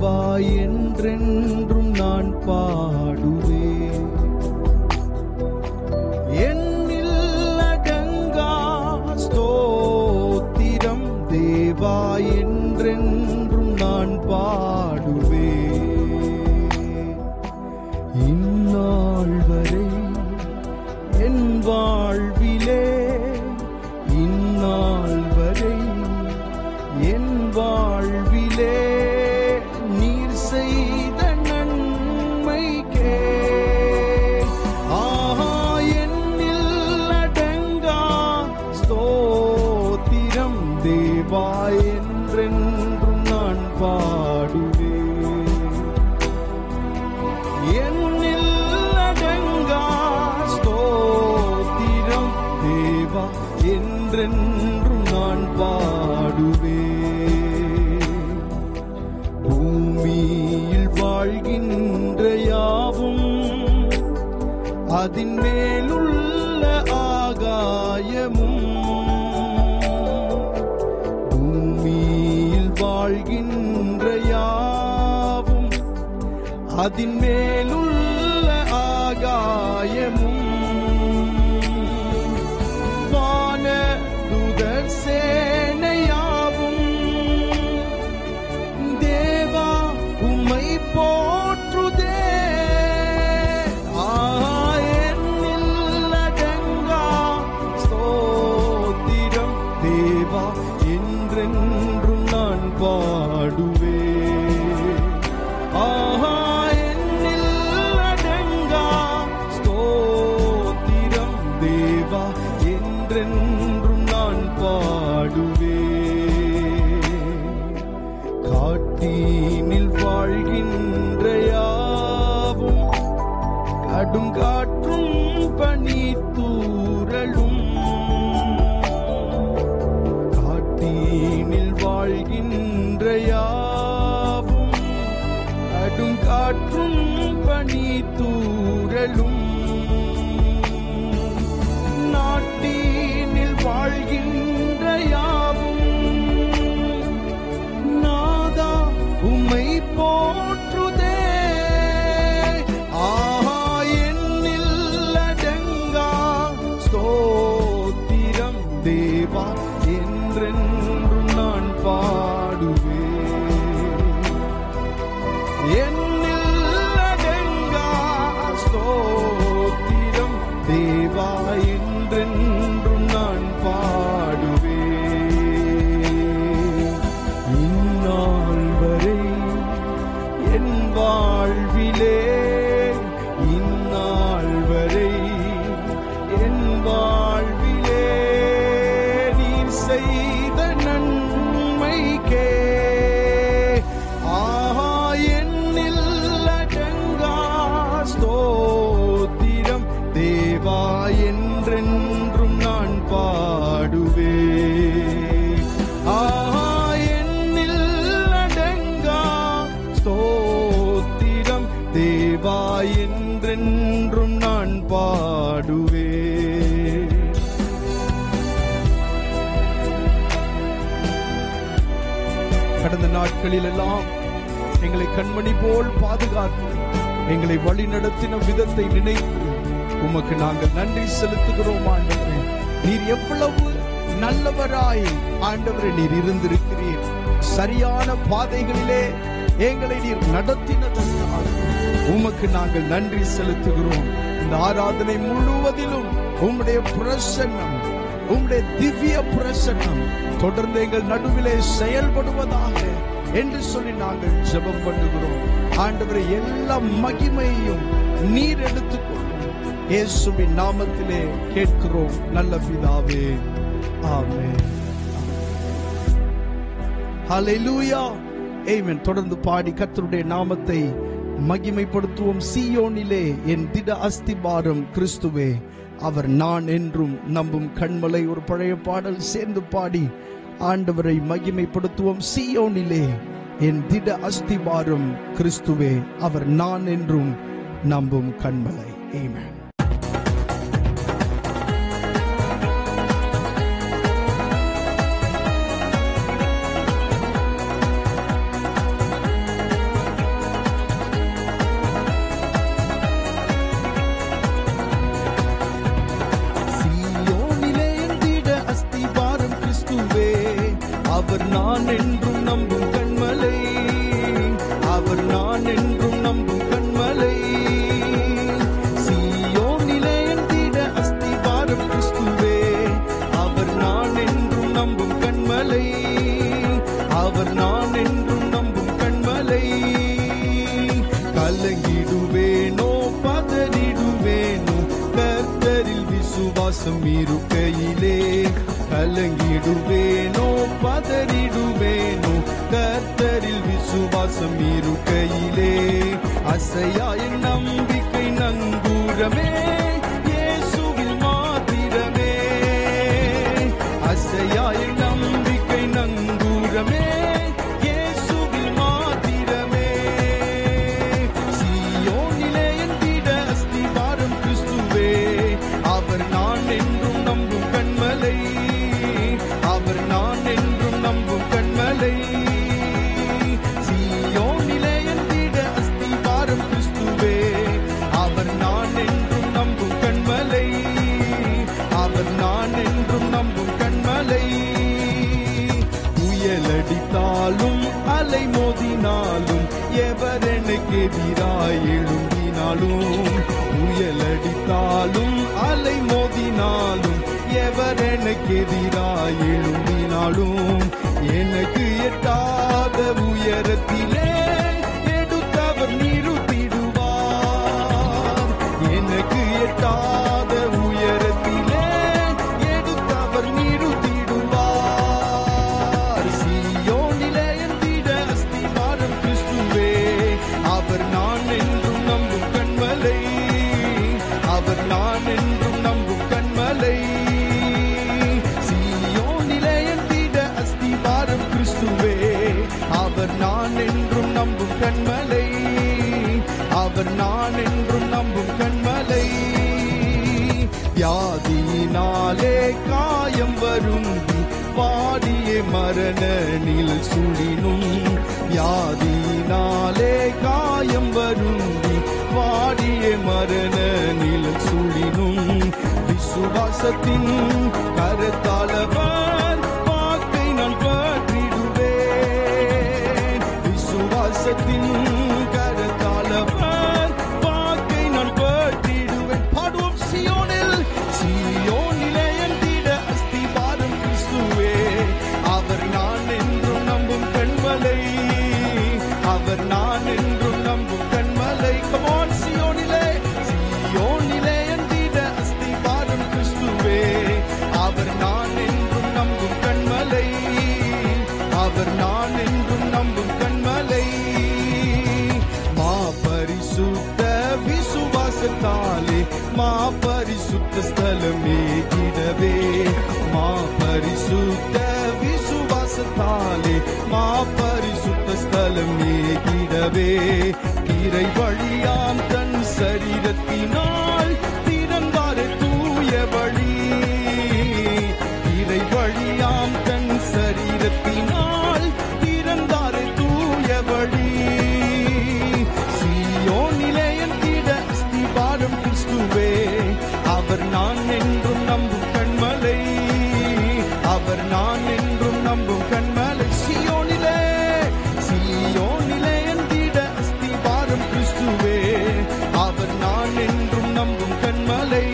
தேவா என்றென்றும் நான் பாடுவேன். என்னில் அடங்கா ஸ்தோத்திரம் தேவா என்றென்றும் நான் பாடுவேன். இந்நாள் வரை என் வாழ்விலே, இந்நாள் வரை என் வாழ்விலே நீர் செய்த நன்மைக்கே என்னில் அடங்கா ஸ்தோத்திரம் தேவா என்றென்றும் நான் பாடுவேன். என்னில் அடங்கா ஸ்தோத்திரம் தேவா என்றென்றும் நான் பாடுவேன். பூமியில் வாழ்கின்ற யாவும் அதின் மேலுள்ள ஆகாயமும், பூமியில் வாழ்கின்ற யாவும் அதின் மேலுள்ள ஆகாயமும், வானதூதர் சேனையாவும் தேவா உம்மை போற்றுதே. என்னில் அடங்கா ஸ்தோத்திரம் தேவா என்றென்றும் நான் பாடுவேன். என்னில் அடங்கா ஸ்தோத்திரம் தேவா என்றென்றும் நான் பாடுவேன். காட்டினில் வாழ்கின்ற யாவும் கடும் காற்றும் பனி தூறலும், காட்டினில் வாழ்கின்ற யாவும் கடும் காற்றும் பனி தூறலும், நாட்டினில் வாழ்கின்ற யாவும் நாதா உம்மை போற்றுதே. என்னில் அடங்கா ஸ்தோத்திரம் தேவா என்றென்றும் நான் பாடுவேன். என்னில் அடங்கா ஸ்தோத்திரம் தேவா என்றென்றும் நான் பாடுவேன். இந்நாள் வரை என் வாழ்விலே, இந்நாள் வரை என் வாழ்விலே நீர் செய்த நன்மைக்கே என்னில் அடங்கா ஸ்தோத்திரம் தேவா என்றென்றும் நான் பாடுவேன். என்னில் அடங்கா ஸ்தோத்திரம் தேவா என்றென்றும் நான் பாடுவேன். கடந்த நாட்களில் எல்லாம் எங்களை கண்மணி போல் பாதுகாத்து எங்களை வழி நடத்தின விதத்தை நினைத்து உமக்கு நாங்கள் நன்றி செலுத்துகிறோம். ஆண்டவரே, நீர் எவ்வளவு நல்லவராய் ஆண்டவரே நீர் இருந்திருக்கிறீர். சரியான பாதைகளிலே எங்களை நீர் நடத்தினதற்காக உமக்கு நாங்கள் நன்றி செலுத்துகிறோம். இந்த ஆராதனை முழுவதிலும் உம்முடைய பிரசன்னம், உம்முடைய திவ்ய பிரசன்னம் தொடர்ந்து எங்கள் நடுவிலே செயல்படுவதாக என்று சொல்லி நாங்கள் ஜெபம் பண்ணுகிறோம். ஆண்டவரே, எல்லா மகிமையையும் நீர் எடுத்துக்கொள்ளும். இயேசுவின் நாமத்திலே கேட்கிறோம் நல்ல பிதாவே, ஆமென். ஹல்லேலூயா, ஆமென். தொடர்ந்து பாடி கர்த்தருடைய நாமத்தை மகிமைப்படுத்துவோம். சீயோனிலே என் திட அஸ்திபாரம் கிறிஸ்துவே, அவர் நான் என்றும் நம்பும் கண்மலை. ஒரு பழைய பாடல் சேர்ந்து பாடி ஆண்டவரை மகிமைப்படுத்துவோம். சீயோனிலே என் திட அஸ்திபாரம் கிறிஸ்துவே, அவர் நான் என்றும் நம்பும் கண்மலை. ஆமென். என்றும் நம்பும் கண்மலை, அவர் நான் என்றும் நம்பும் கண்மலை. சீயோனிலே என் திட அஸ்திபாரம் கிறிஸ்துவே, அவர் நான் என்றும் நம்பும் கண்மலை, அவர் நான் என்றும் நம்பும் கண்மலை. கலங்கிடுவேனோ பதறிடுவேனோ கர்த்தரில் விசுவாசம் இருக்கையிலே, கலங்கிடுவேனோ பதறிடுவேனோ கர்த்தரில் விசுவாசம் இருக்கையிலே. அசையா என் நம்பிக்கை நங்கூரமே, இயேசுவில் மாத்திரமே. அசையா என் நம்பிக்கை நங்கூரமே, இயேசுவில் மாத்திரமே. சீயோனிலே என் திட அஸ்திபாரம் கிறிஸ்துவே, அவர் நான் என்றும் நம்பும் கண்மலை, அவர் நான் என்றும் நம்பும் கண்மலை. சீயோனிலே என் திட அஸ்திபாரம் கிறிஸ்துவே, அவர் நான் என்றும் நம்பும் கண்மலை, அவர் நான் என்றும் நம்பும் கண்மலை. புயலடித்தாலும் அலை மோதினாலும் எவர் எனக்கு எதிராய் எழும்பினாலும், புயலடித்தாலும் அலை மோதினாலும் எவர் எனக்கு எதிராய் எழும்பினாலும், எனக்கு எட்டாத உயரத்திலே எடுத்தவர் நிறுத்திடுவார், எனக்கு எட்டாத உயரத்திலே எடுத்தவர் நிறுத்திடுவார். சீயோனிலே என் திட அஸ்திபாரம் கிறிஸ்துவே, அவர் நான் என்றும் நம்பும் கண்மலை, அவர் நான் என்றும் நம்பும் கண்மலை. சீயோனிலே என் திட அஸ்திபாரம் கிறிஸ்துவே, அவர் நான் என்றும் நம்பும் கண்மலை, அவர் நான் என்றும் நம்பும் கண்மலை. வியாதியினாலே காயம் வருந்தி வாடிய மரண நிழல் சுழினும், வியாதியினாலே காயம் வருந்தி வாடிய மரண நிழல் சுழினும், விசுவாசத்தின் கரத்தால் அவர் வாக்கை நான் பற்றிடுவேன், விசுவாசத்தின் கரத்தால் அவர் வாக்கை நான் பற்றிடுவேன். பாடுவோம் சீயோனில், சீயோனிலே என் திட அஸ்திபாரம் கிறிஸ்துவே, அவர் நான் என்றும் நம்பும் கண்மலை, அவர் நான் என்றும் நம்பும் கண்மலை. Come on, சீயோனிலே, சீயோனிலே என் திட அஸ்திபாரம் கிறிஸ்துவே, அவர் நான் என்றும் நம்பும் கண்மலை, அவர் நான் என்றும் நம்பும் கண்மலை. மா பரிசுத்த விசுவாசத்தாலே மா பரிசுத்த ஸ்தலமே கிடவே, மா பரிசுத்த விசுவாசத்தாலே மா பரிசுத்த ஸ்தலமே கிடவே. திரை வழியாம் தன் சரீரத்தினால் திறந்தாரே தூய வழி, திரை வழியாம் தன் சரீரத்தினால் திறந்தாரே தூய வழி. சீயோனிலே என் திட அஸ்திபாரம் கிறிஸ்துவே, அவர் நான் என்றும் நம்பும் கண்மலை, அவர் நான் என்றும் நம்பும் கண்மலை. சீயோனிலே, சீயோனிலே என் திட அஸ்திபாரம் கிறிஸ்துவே, அவர் நான் என்றும் நம்பும் கண்மலை,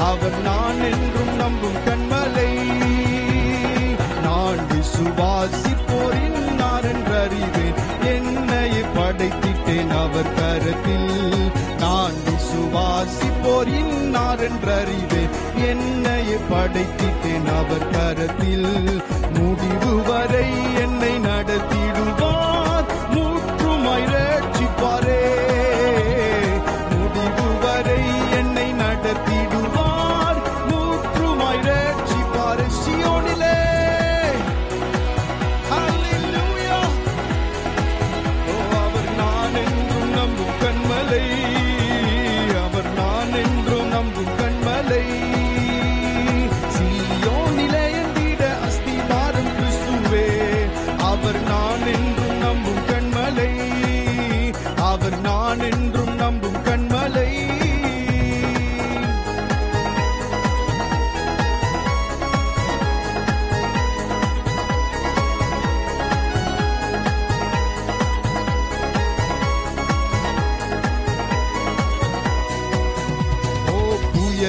அவர் நான் என்றும் நம்பும் கண்மலை. நான் விசுவாசிப்போரின் நான் என்றறிவேன், என்னை படைத்திட்டேன் அவர் கரத்தில். நான் விசுவாசிப்போரின் நான் என்றறிவேன், என்னை படைத்திட்டேன் அவர் கரத்தில். முடிவு வரை என்னை நடத்திடுவார், முற்றுமாய் ரட்சிப்பாரே, முடிவு வரை என்னை நடத்திடுவார், முற்றுமாய் ரட்சிப்பாரே. சீயோனிலே, ஹல்லேலூயா. ஓ, அவர் நான் என்றும் நம்பும் கண்மலை, அவர் நான் என்றும் நம்பும் கண்மலை. சீயோனிலே என் திட அஸ்திபாரம் கிறிஸ்துவே, அவர் நான் என்றும் நம்பும் கண்மலை, அவர் நான் என்றும் நம்பும் கண்மலை.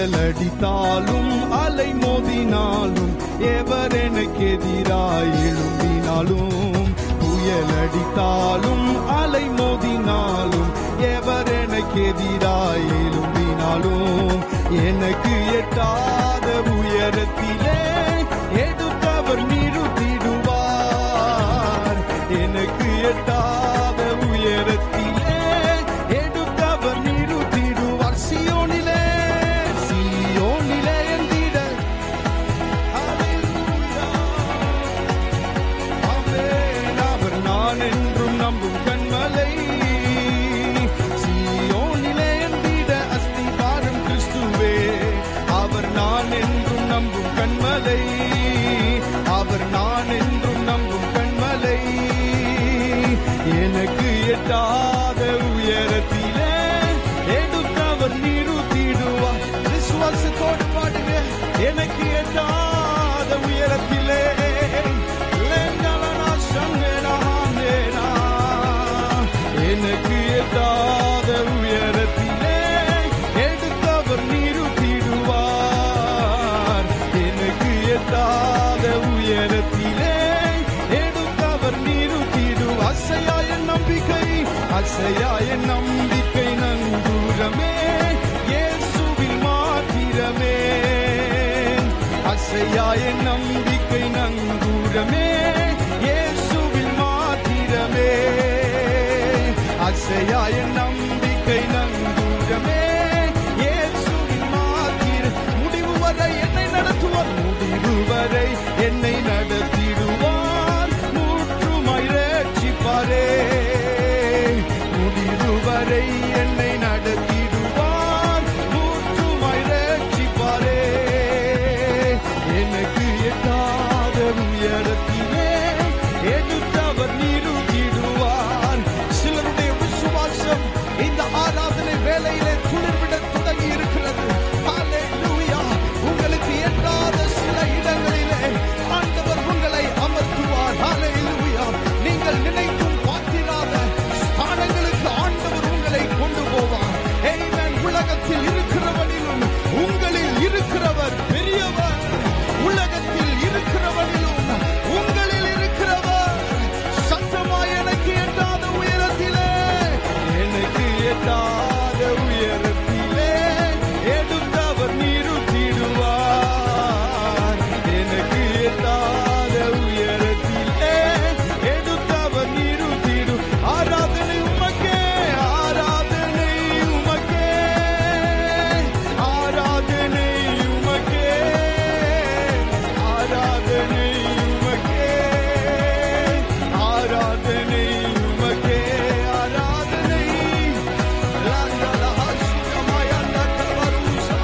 புயலடித்தாலும் அலை மோதினாலும் எவர் எனக்கு எதிராய் எழும்பினாலும் புயலடித்தாலும் அலை மோதினாலும் எவர் எனக்கு எதிராய் எழும்பினாலும் எனக்கு எட்டாத உயரத்திலே எடுத்தவர் நிறுத்திடுவார். எனக்கு எட்டாத உயரத்திலே எடுத்தவர் நிறுத்திடுவார். சியோனிலே சியோனிலே எந்திட அவர் நான் என்றும் நம்பும் கண்மலை. சியோனிலே எந்திட அஸ்திபாரம் கிறிஸ்துவே. அவர் நான் என்றும் நம்பும் கண்மலை. அவர் நான் என்றும் நம்பும் கண்மலை. எனக்கு எட்டாத உயரத்திலே எடுத்தவர் நிறுத்திடுவார். விசுவாசத்தோடு பாடுங்க. எனக்கு எட்டாத உயரத்திலே எனக்கு எட்டாத உயரத்திலே எடுத்தவர் நிறுத்திடுவார். எனக்கு எட்டாத உயரத்திலே எடுத்தவர் நிறுத்திடுவார். அசையாய நம்பிக்கை அசையாய நம்பிக்கை நங்கூரமே இயேசுவில் மாத்திரமே. அசையாய நம்பிக்கை நங்கூரமே இயேசுவில் மாத்திரமே. அசையாய நம்பிக்கை நங்கூரமே இயேசுவில் மாத்திரம். முடிவு வரை என்னை நடத்துவார். முடிவு வரை என்னை நடத்திடுவார். முற்றுமாய் ரட்சிப்பாரே. முடிவு வரை என்னை நடத்திடுவார். முற்றுமாய் ரட்சிப்பாரே. எனக்கு எட்டாத உயரத்திலே எடுத்தவர் நிறுத்திடுவார். சிலருடைய விசுவாசம் இந்த ஆராதனை வேளையிலே துளிர்விட தொடங்கி இருக்கிறது. ஹல்லேலூயா. உங்களுக்கு எட்டாத சில இடங்களிலே ஆண்டவர் உங்களை அமர்த்துவார். ஹல்லேலூயா. நீங்கள் நினைக்கும் பார்த்திராத ஸ்தானங்களுக்கு ஆண்டவர் உங்களை கொண்டு போவார். ஆமென். உலகத்தில் இருக்கிறவனிலும் உங்களில் இருக்கிறவர் பெரியவர். உலகத்தில் இருக்கிறவனிலும் உங்களில் இருக்கிறவர் சத்தமாய் எனக்கு எட்டாத உயரத்திலே எனக்கு எட்டாத உயரத்திலே எடுத்தவர் நிறுத்திடுவார். எனக்கு எட்டாத உயரத்திலே எடுத்தவர் நிறுத்திடு. ஆராதனை உமக்கே ஆராதனை உமக்கே ஆராதனை உமக்கே ஆராதனை உமக்கே ஆராதனை உமக்கே ஆராதனை. லந்தலஹசிகமயந்த கவருசா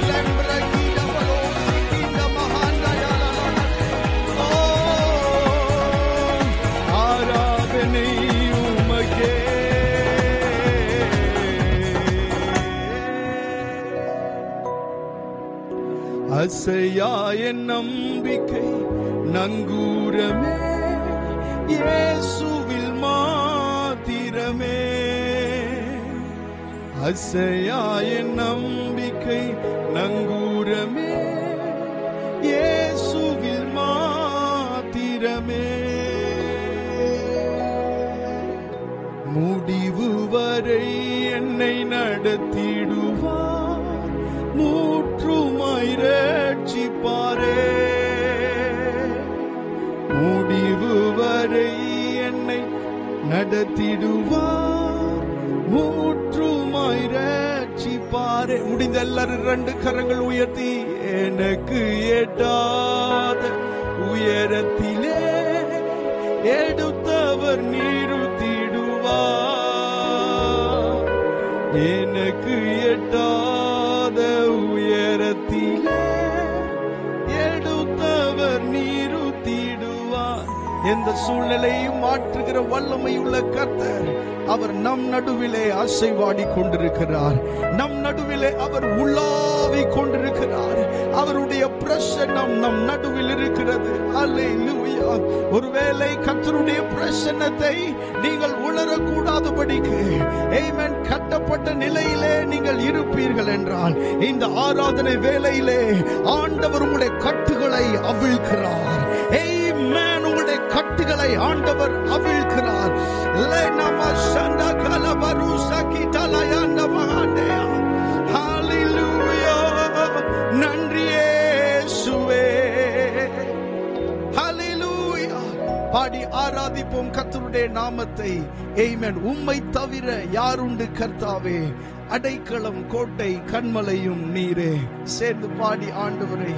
லெம்ரகிட பலோசிகிட மஹாந்தயலல. ஓ ஆராதனை உமக்கே. அசையாய நம்பிக்கை நங்கூரமே இயேசுவில் மாத்திரமே. அசையாய நம்பிக்கை நங்கூரமே இயேசுவில் மாத்திரமே. முடிவு வரை என்னை நடத்திடுவார். முற்றுமாய் ரட்சிப்பாரே. முடிவு வரை என்னை நடத்திடுவார். முற்றுமாய் ரட்சிப்பாரே. முடிந்த எல்லாரும் 2 கரங்கள் உயர்த்தி எனக்கு எட்டாத உயரத்திலே எடுத்தவர் நிறுத்திடுவார். எனக்கு எட்டாத உயரத்திலே எடுத்தவர் நிறுத்திடுவார். எந்த சூழ்நிலையும் மாற்றுகிற வல்லமையுள்ள கர்த்தர் அவர் நம் நடுவிலே அசைவாடி கொண்டிருக்கிறார். நம் நடுவிலே அவர் உலாவி கொண்டிருக்கிறார். அவருடைய பிரசன்னம் நம் நடுவில் இருக்கிறது. அல்லேலூயா. ஒருவேளை கர்த்தருடைய பிரசன்னத்தை நீங்கள் உணரக்கூடாதபடிக்கு ஆமென் கட்டப்பட்ட நிலையிலே நீங்கள் இருப்பீர்கள் என்றால் இந்த ஆராதனை வேளையிலே ஆண்டவர் உங்களுடைய கட்டுகளை அவிழ்க்கிறார். ஆமென். உங்களுடைய கட்டுகளை ஆண்டவர் அவிழ்க்கிறார். நன்றி இயேசுவே. ஹல்லேலூயா. பாடி ஆராதிப்போம் கர்த்தருடைய நாமத்தை. ஆமென். உம்மை தவிர யாருண்டு கர்த்தாவே? அடைக்கலம் கோட்டை கன்மலையும் நீரே. சேர்ந்து பாடி ஆண்டவரை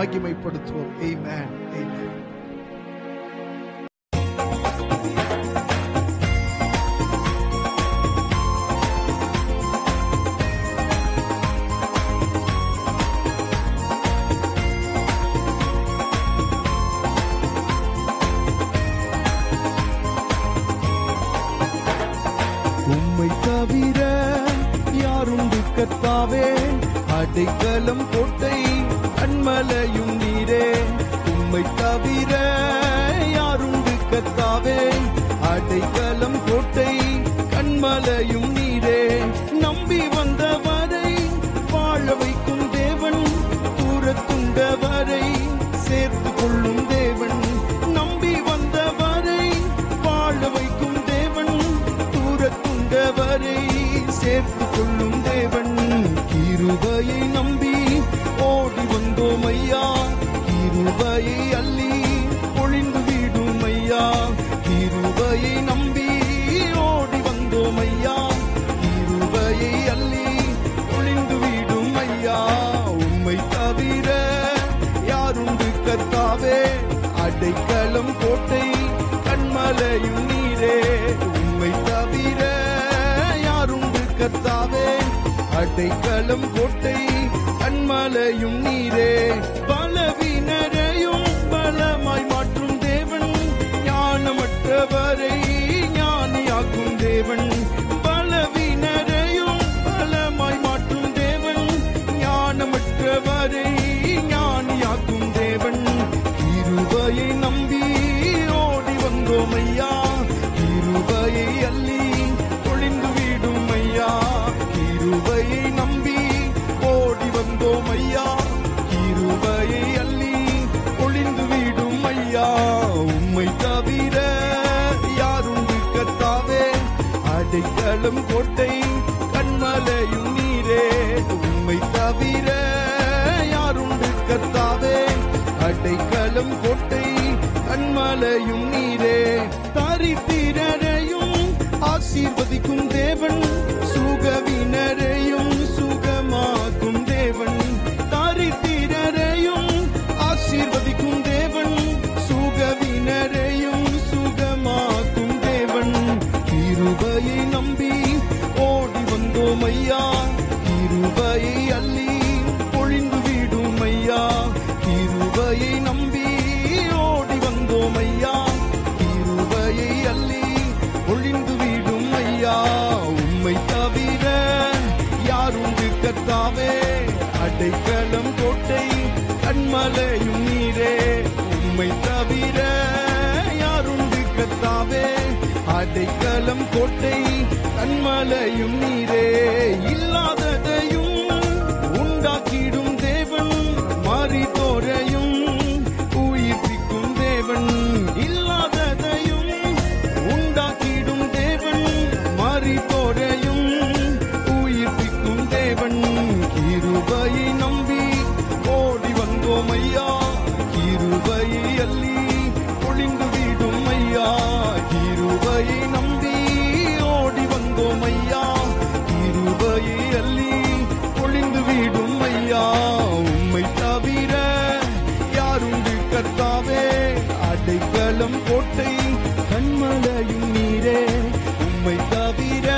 மகிமைப்படுத்துவோம். ஆமென். ஆமென். உம்மை தவிர யாருண்டு கர்த்தாவே? அடைக்கலம் கோட்டை கன்மலையும் நீரே. உம்மை தவிர யாருண்டு கர்த்தாவே? அடைக்கலம் கோட்டை கன்மலையும் நீரே. நம்பி வந்தவரை வாழ வைக்கும் தேவன், தூரத்துண்டவரை சேர்த்து கொள்ளும் தேவன். நம்பி வந்தவரை வாழ வைக்கும் தேவன், தூரத்துண்டவரை சேர்த்து கொள்ளும் தேவன். கிருபையை நம்பி ஓடி வந்தோம் ஐயா, கிருபையை அள்ளி பொழிந்து விடும் ஐயா. கிருபையை நம்பி ஓடி வந்தோம் ஐயா, கிருபையை அள்ளி பொழிந்து விடும் ஐயா. உம்மை தவிர யாருண்டு கர்த்தாவே? அடைக்கலம் கோட்டை கன்மலையும் நீரே. உம்மை தவிர யாருண்டு கர்த்தாவே? அடைக்கலம் கோட்டை கன்மலையும் நீரே. பலவீனரையும் பலமாய் மாற்றும் தேவன், ஞானமற்றவரை ஞானியாக்கும் தேவன். பலவீனரையும் பலமாய் மாற்றும் தேவன், ஞானமற்றவரை ஞானியாக்கும் தேவன். கிருபையை நம்பி ஓடி வந்தோம் ஐயா, கிருபையை அள்ளி பொழிந்து விடும் ஐயா. கிருபையை நம்பி ஓடி வந்தோம் ஐயா, கிருபையை அள்ளி பொழிந்து விடும் ஐயா. உம்மை தவிர யாருண்டு கர்த்தாவே? அடைக்கலம் கோட்டை கன்மலையும் நீரே. உம்மை தவிர யாருண்டு கர்த்தாவே? அடைக்கலம் கோட்டை கன்மலையும் நீரே. தரித்திரரையும் ஆசீர்வதிக்கும் தேவன், சுகவினரையும் சுகமாக்கும் தேவன். தரித்திரரையும் ஆசீர்வதிக்கும் தேவன், சுகவினரையும் சுகமாக்கும் தேவன். கிருபையை நம்பி ஓடி வந்தோம் ஐயா, கிருபையை அள்ளி பொழிந்து விடும் ஐயா. கிருபையை நம்பி ஓடி வந்தோம் ஐயா, கிருபையை அள்ளி பொழிந்து விடும் ஐயா. உம்மை தவிர யாருண்டு கர்த்தாவே? அடைக்கலம் கோட்டை கன்மலையும் நீரே. உம்மை தவிர யாருண்டு கர்த்தாவே? அடைக்கலம் கோட்டை கன்மலையும் நீரே. இல்லாததையும் உண்டாக்கிடும் தேவன், மரித்தோரையும் உயிர்ப்பிக்கும் தேவன். இல்லாததையும் உண்டாக்கிடும் தேவன், மரித்தோரையும் உயிர்ப்பிக்கும் தேவன். கிருபையை நம்பி ஓடி வந்தோம் ஐயா, கிருபையை அள்ளி பொழிந்து விடும் ஐயா. கிருபையை நம்பி ஓடி வந்தோம் ஐயா, கிருபையை அள்ளி பொழிந்து விடும் ஐயா. உம்மை தவிர யாருண்டு கர்த்தாவே? அடைக்கலம் கோட்டை கன்மலையும் நீரே. உம்மை தவிர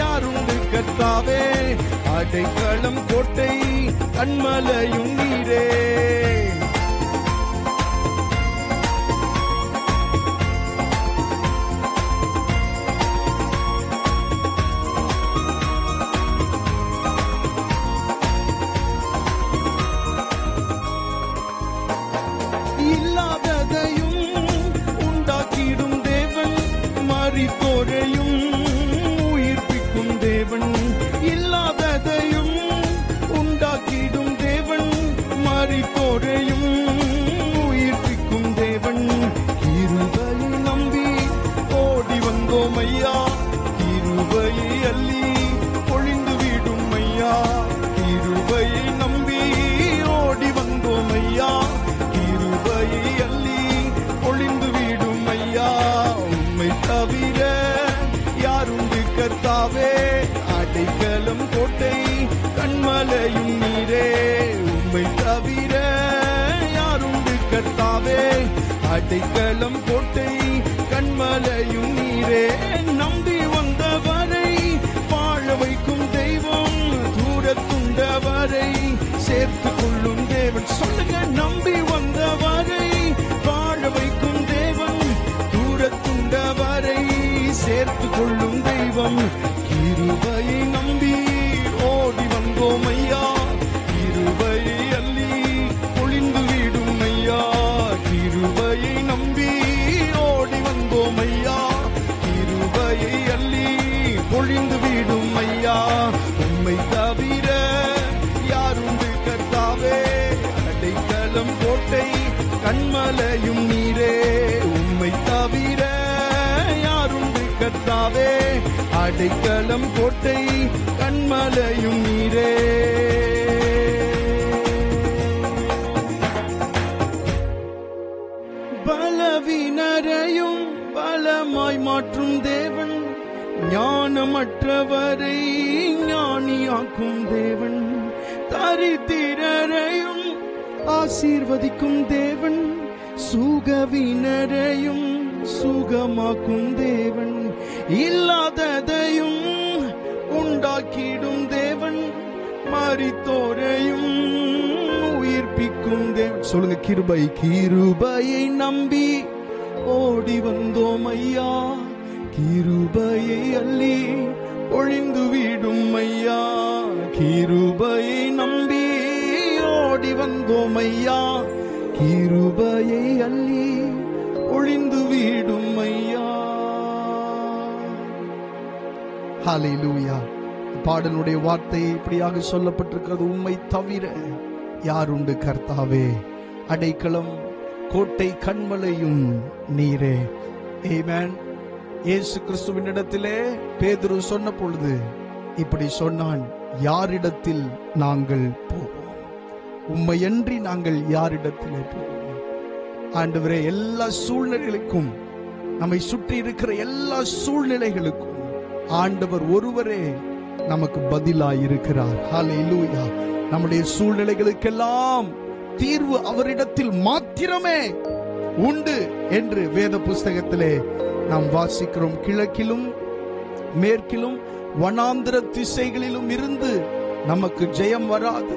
யாருண்டு கர்த்தாவே? அடைக்கலம் கோட்டை கன்மலையும் நீரே. அடைக்கலம் கோட்டை கண்மலையும் நீரே. நம்பி வந்தவரை வாழ வைக்கும் தெய்வம், தூரத்துண்டவரை சேர்த்து கொள்ளும் தேவன். சொல்லுங்க, நம்பி வந்தவரை வாழ வைக்கும் தேவன், தூரத்துண்டவரை சேர்த்து கொள்ளும் தெய்வம். கிருபையை நம்பி ஓடி வந்தோம் ஐயா, கிருபையை அள்ளி பொழிந்து விடும் ஐயா. கிருபையை நம்பி ஓடி வந்தோம் ஐயா, கிருபையை அள்ளி பொழிந்து விடும் ஐயா. உம்மை தவிர யாருண்டு கர்த்தாவே, அடைக்கலம் கோட்டை கண்மலையும் நீரே. உம்மை தவிர யாருண்டு கர்த்தாவே, அடைக்கலம் கோட்டை கண்மலையும் நீரே. பலவீனரையும் பலமாய் மாற்றும் தேவன், ஞானமற்றவரை ஞானியாக்கும் தேவன். தரித்திரரையும் ஆசீர்வதிக்கும் தேவன், சுகவீனரையும் சுகமாக்கும் தேவன். இல்லாததையும் உண்டாக்கிடும் தேவன், மரித்தோரையும் உயிர்ப்பிக்கும் தேவன். சொல்லுங்க, கிருபை. கிருபையை நம்பி ஓடி வந்தோம் ஐயா, கிருபையை அள்ளி பொழிந்து விடும் ஐயா. கிருபையை நம்பி ஓடி வந்தோம் ஐயா, கிருபையை அள்ளி பொழிந்து விடும் ஐயா. ஹல்லேலூயா. பாடலுடைய வார்த்தை இப்படியாக சொல்லப்பட்டிருக்கிறது, உம்மை தவிர யாருண்டு கர்த்தாவே, அடைக்கலம் கோட்டை கண்மலையும் நீரே. ஆமென். இயேசு கிறிஸ்துவின் இடத்திலே பேதுரு சொன்ன பொழுது இப்படி சொன்னான், யாரிடத்தில் நாங்கள் போவோம்? உம்மையன்றி நாங்கள் யாரிடத்திலே போவோம்? ஆண்டவரே, எல்லா சூழ்நிலைகளுக்கும், நம்மை சுற்றி இருக்கிற எல்லா சூழ்நிலைகளுக்கும் ஆண்டவர் ஒருவரே நமக்கு பதிலாயிருக்கிறார். ஹல்லேலூயா. நம்முடைய சூழ்நிலைகளுக்கெல்லாம் தீர்வு அவரிடத்தில் மாத்திரமே உண்டு என்று வேத புஸ்தகத்திலே நாம் வாசிக்கிறோம். கிழக்கிலும் மேற்கிலும் வனாந்திர திசைகளிலும் இருந்து நமக்கு ஜெயம் வராது.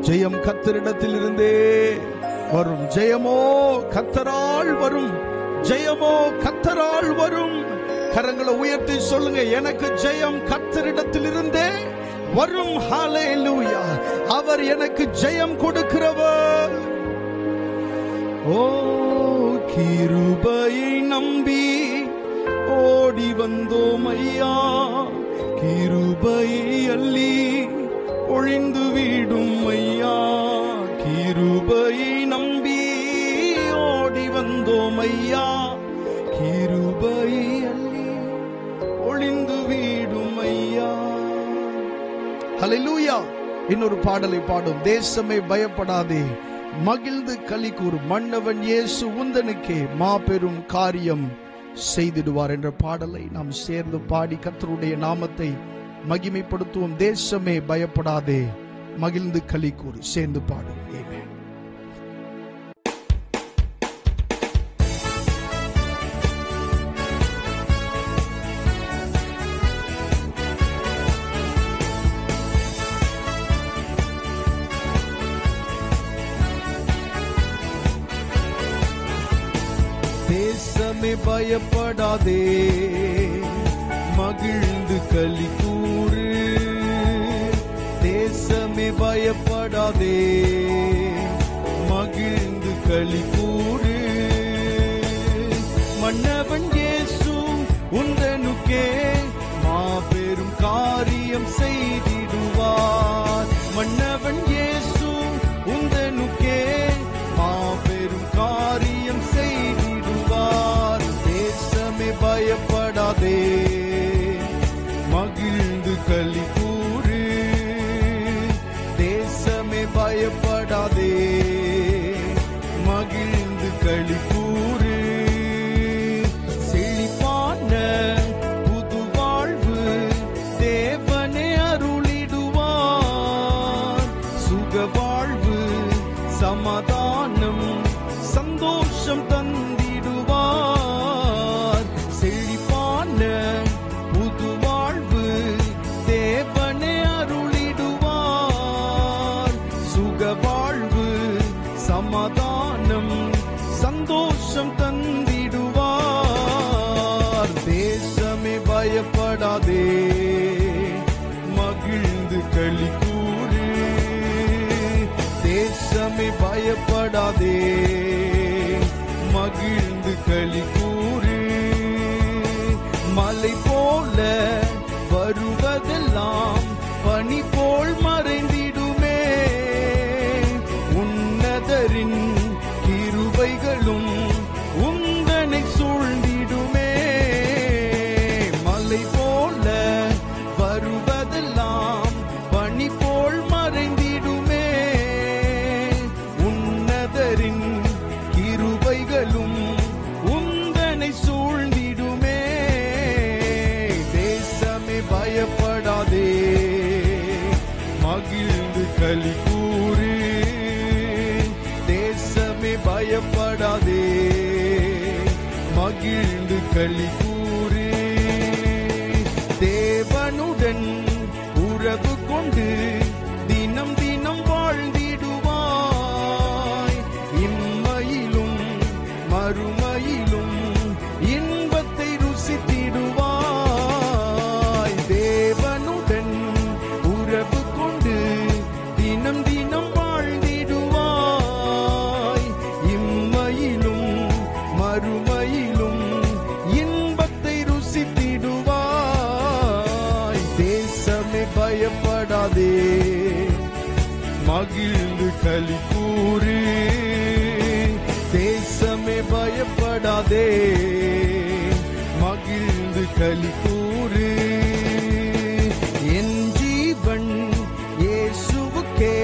ஜெயம் கர்த்தரிடத்தில் இருந்தே வரும். ஜெயமோ கர்த்தரால் வரும், ஜெயமோ கர்த்தரால் வரும். கரங்களை உயர்த்தி சொல்லுங்க, எனக்கு ஜெயம் கர்த்தரிடத்தில் இருந்தே வரும். ஹல்லேலூயா. அவர் எனக்கு ஜெயம் கொடுக்கிறவர். ஓ, கிருபையை நம்பி ஓடி வந்தோம் ஐயா, கிருபையை அள்ளி பொழிந்து விடும் ஐயா. கிருபையை நம்பி ஓடி வந்தோம் ஐயா, கிருபையை அள்ளி பொழிந்து விடும் ஐயா. ஹல்லேலூயா. இன்னொரு பாடலை பாடும். தேசமே பயப்படாதே, மகிழ்ந்து களி கூறு, மன்னவன் இயேசு உந்தனுக்கே மாபெரும் காரியம் செய்திடுவார் என்ற பாடலை நாம் சேர்ந்து பாடி கர்த்தருடைய நாமத்தை மகிமைப்படுத்துவோம். தேசமே பயப்படாதே, மகிழ்ந்து களி கூறு. சேர்ந்து பாடும். ஆமென். தேசமே பயப்படாதே, மகிழ்ந்து களி கூறு. தேசமே பயப்படாதே, மகிழ்ந்து களி கூறு. மன்னவன் இயேசு உந்தனுக்கே மாபெரும் காரியம் செய்திடுவார். மன்னவன் இயேசு உந்தனுக்கே மாபெரும் காரியம் செய்திடுவார். தேசமே பயப்படாதே, மகிழ்ந்து களி கூறு. தேசமே பயப்படாதே, மகிழ்ந்து களி கூறு. செழிப்பான புது பயப்படாதே, மகிழ்ந்து களி கூறு. தேசமே பயப்படாதே, மகிழ்ந்து களி கூறு. மலை போல வருவதெல்லாம் பனி போல் மறைந்திடுமே, உன்னதரின் கிருபைகளும் உந்தனை சூழ்ந்திடுமே. மலை போல வருவதெல்லாம் பனி போல் மறைந்திடுமே, உன்னதரின் கிருபைகளும் உந்தனை சூழ்ந்திடுமே. தேசமே பயப்படாதே, மகிழ்ந்து களி கூறு. தேசமே பயப்படாதே, மகிழ்ந்து களி கூறு. தேவனுடன் உறவு கொண்டு தினம் தினம் வாழ்ந்திடுவாய், இம்மையிலும் மறுமையிலும் இன்பத்தை ருசித்திடுவாய். தேவனுடன் உறவு கொண்டு தினம் தினம் வாழ்ந்திடுவாய், இம்மையிலும் மறுமையிலும் இன்பத்தை ருசித்திடுவாய். தேசமே பயப்படாதே, மகிழ்ந்து களி கூறு. தேசமே பயப்படாதே, மகிழ்ந்து களி கூறு. என் ஜீவன் இயேசுவுக்கே,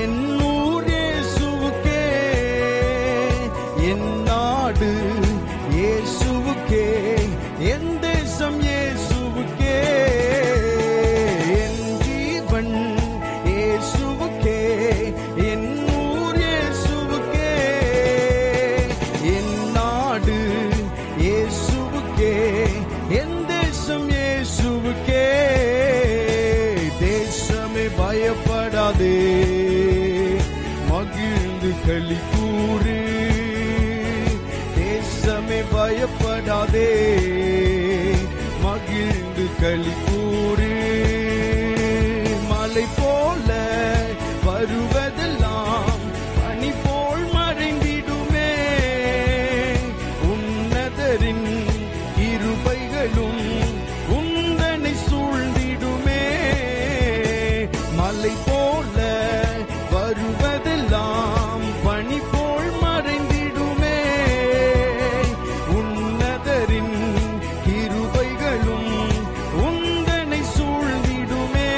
என் ஊர் இயேசுவுக்கே, என் நாடு இயேசுவுக்கே, என் தேசம் இயேசுவுக்கே. என் ஜீவன் இயேசுவுக்கே, என் ஊர் இயேசுவுக்கே, என் நாடு இயேசுவுக்கே, என் தேசம் இயேசுவுக்கே. தேசமே பயப்படாதே, மகிழ்ந்து களி கூறு. தேசமே பயப்படாதே, மகிழ்ந்து களி கூறு. மலை போல வருவதெல்லாம் பனி போல் மறைந்திடுமே, உன்னதரின் கிருபைகளும் உந்தனை சூழ்ந்திடுமே. மலை போல வருவதெல்லாம் பனி போல் மறைந்திடுமே, உன்னதரின் கிருபைகளும் உந்தனை சூழ்ந்திடுமே.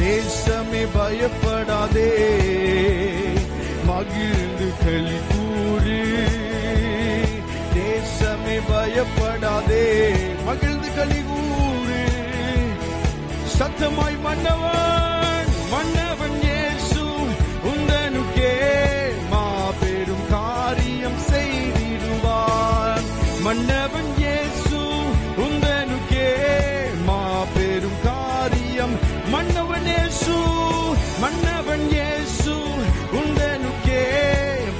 தேசமே பயப்படாதே, மகிழ்ந்து களி கூறு. தேசமே பயப்படாதே, மகிழ்ந்து களி கூறு. சத்தமாய் மன்னவன் மன்னவன் இயேசு உந்தனுக்கே மாபெரும் காரியம் செய்திடுவார். மன்னவன் இயேசு உந்தனுக்கே மாபெரும் காரியம். மன்னவன் இயேசு, மன்னவன் இயேசு உந்தனுக்கே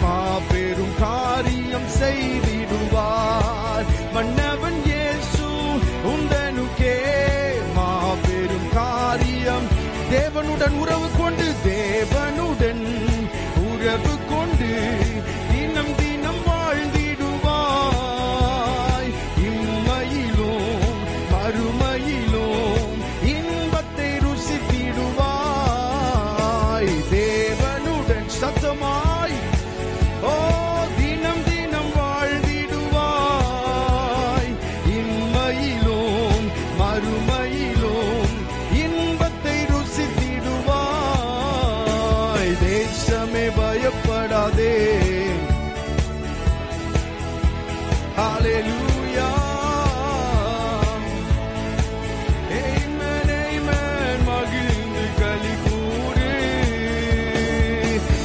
மாபெரும் காரியம் செய்திடுவார். மன்னவன் இயேசு உந்தனுக்கே மாபெரும் காரியம். தேவனுடன் உறவு கொண்டு, தேவனுடன் உறவு கொண்டு தினம் தினம் வாழ்ந்திடுவாய், இம்மையிலும் மறுமையிலும் இன்பத்தை ருசித்திடுவாய். தேவனுடன் சத்தமாய் ஓ தினம் தினம் வாழ்ந்திடுவாய், இம்மையிலும் மறுமையிலும் இன்பத்தை ருசித்திடுவாய். தேசமே பயப்படாதே, ஹல்லேலூயா. ஆமென், ஆமென். மகிழ்ந்து களி கூறு.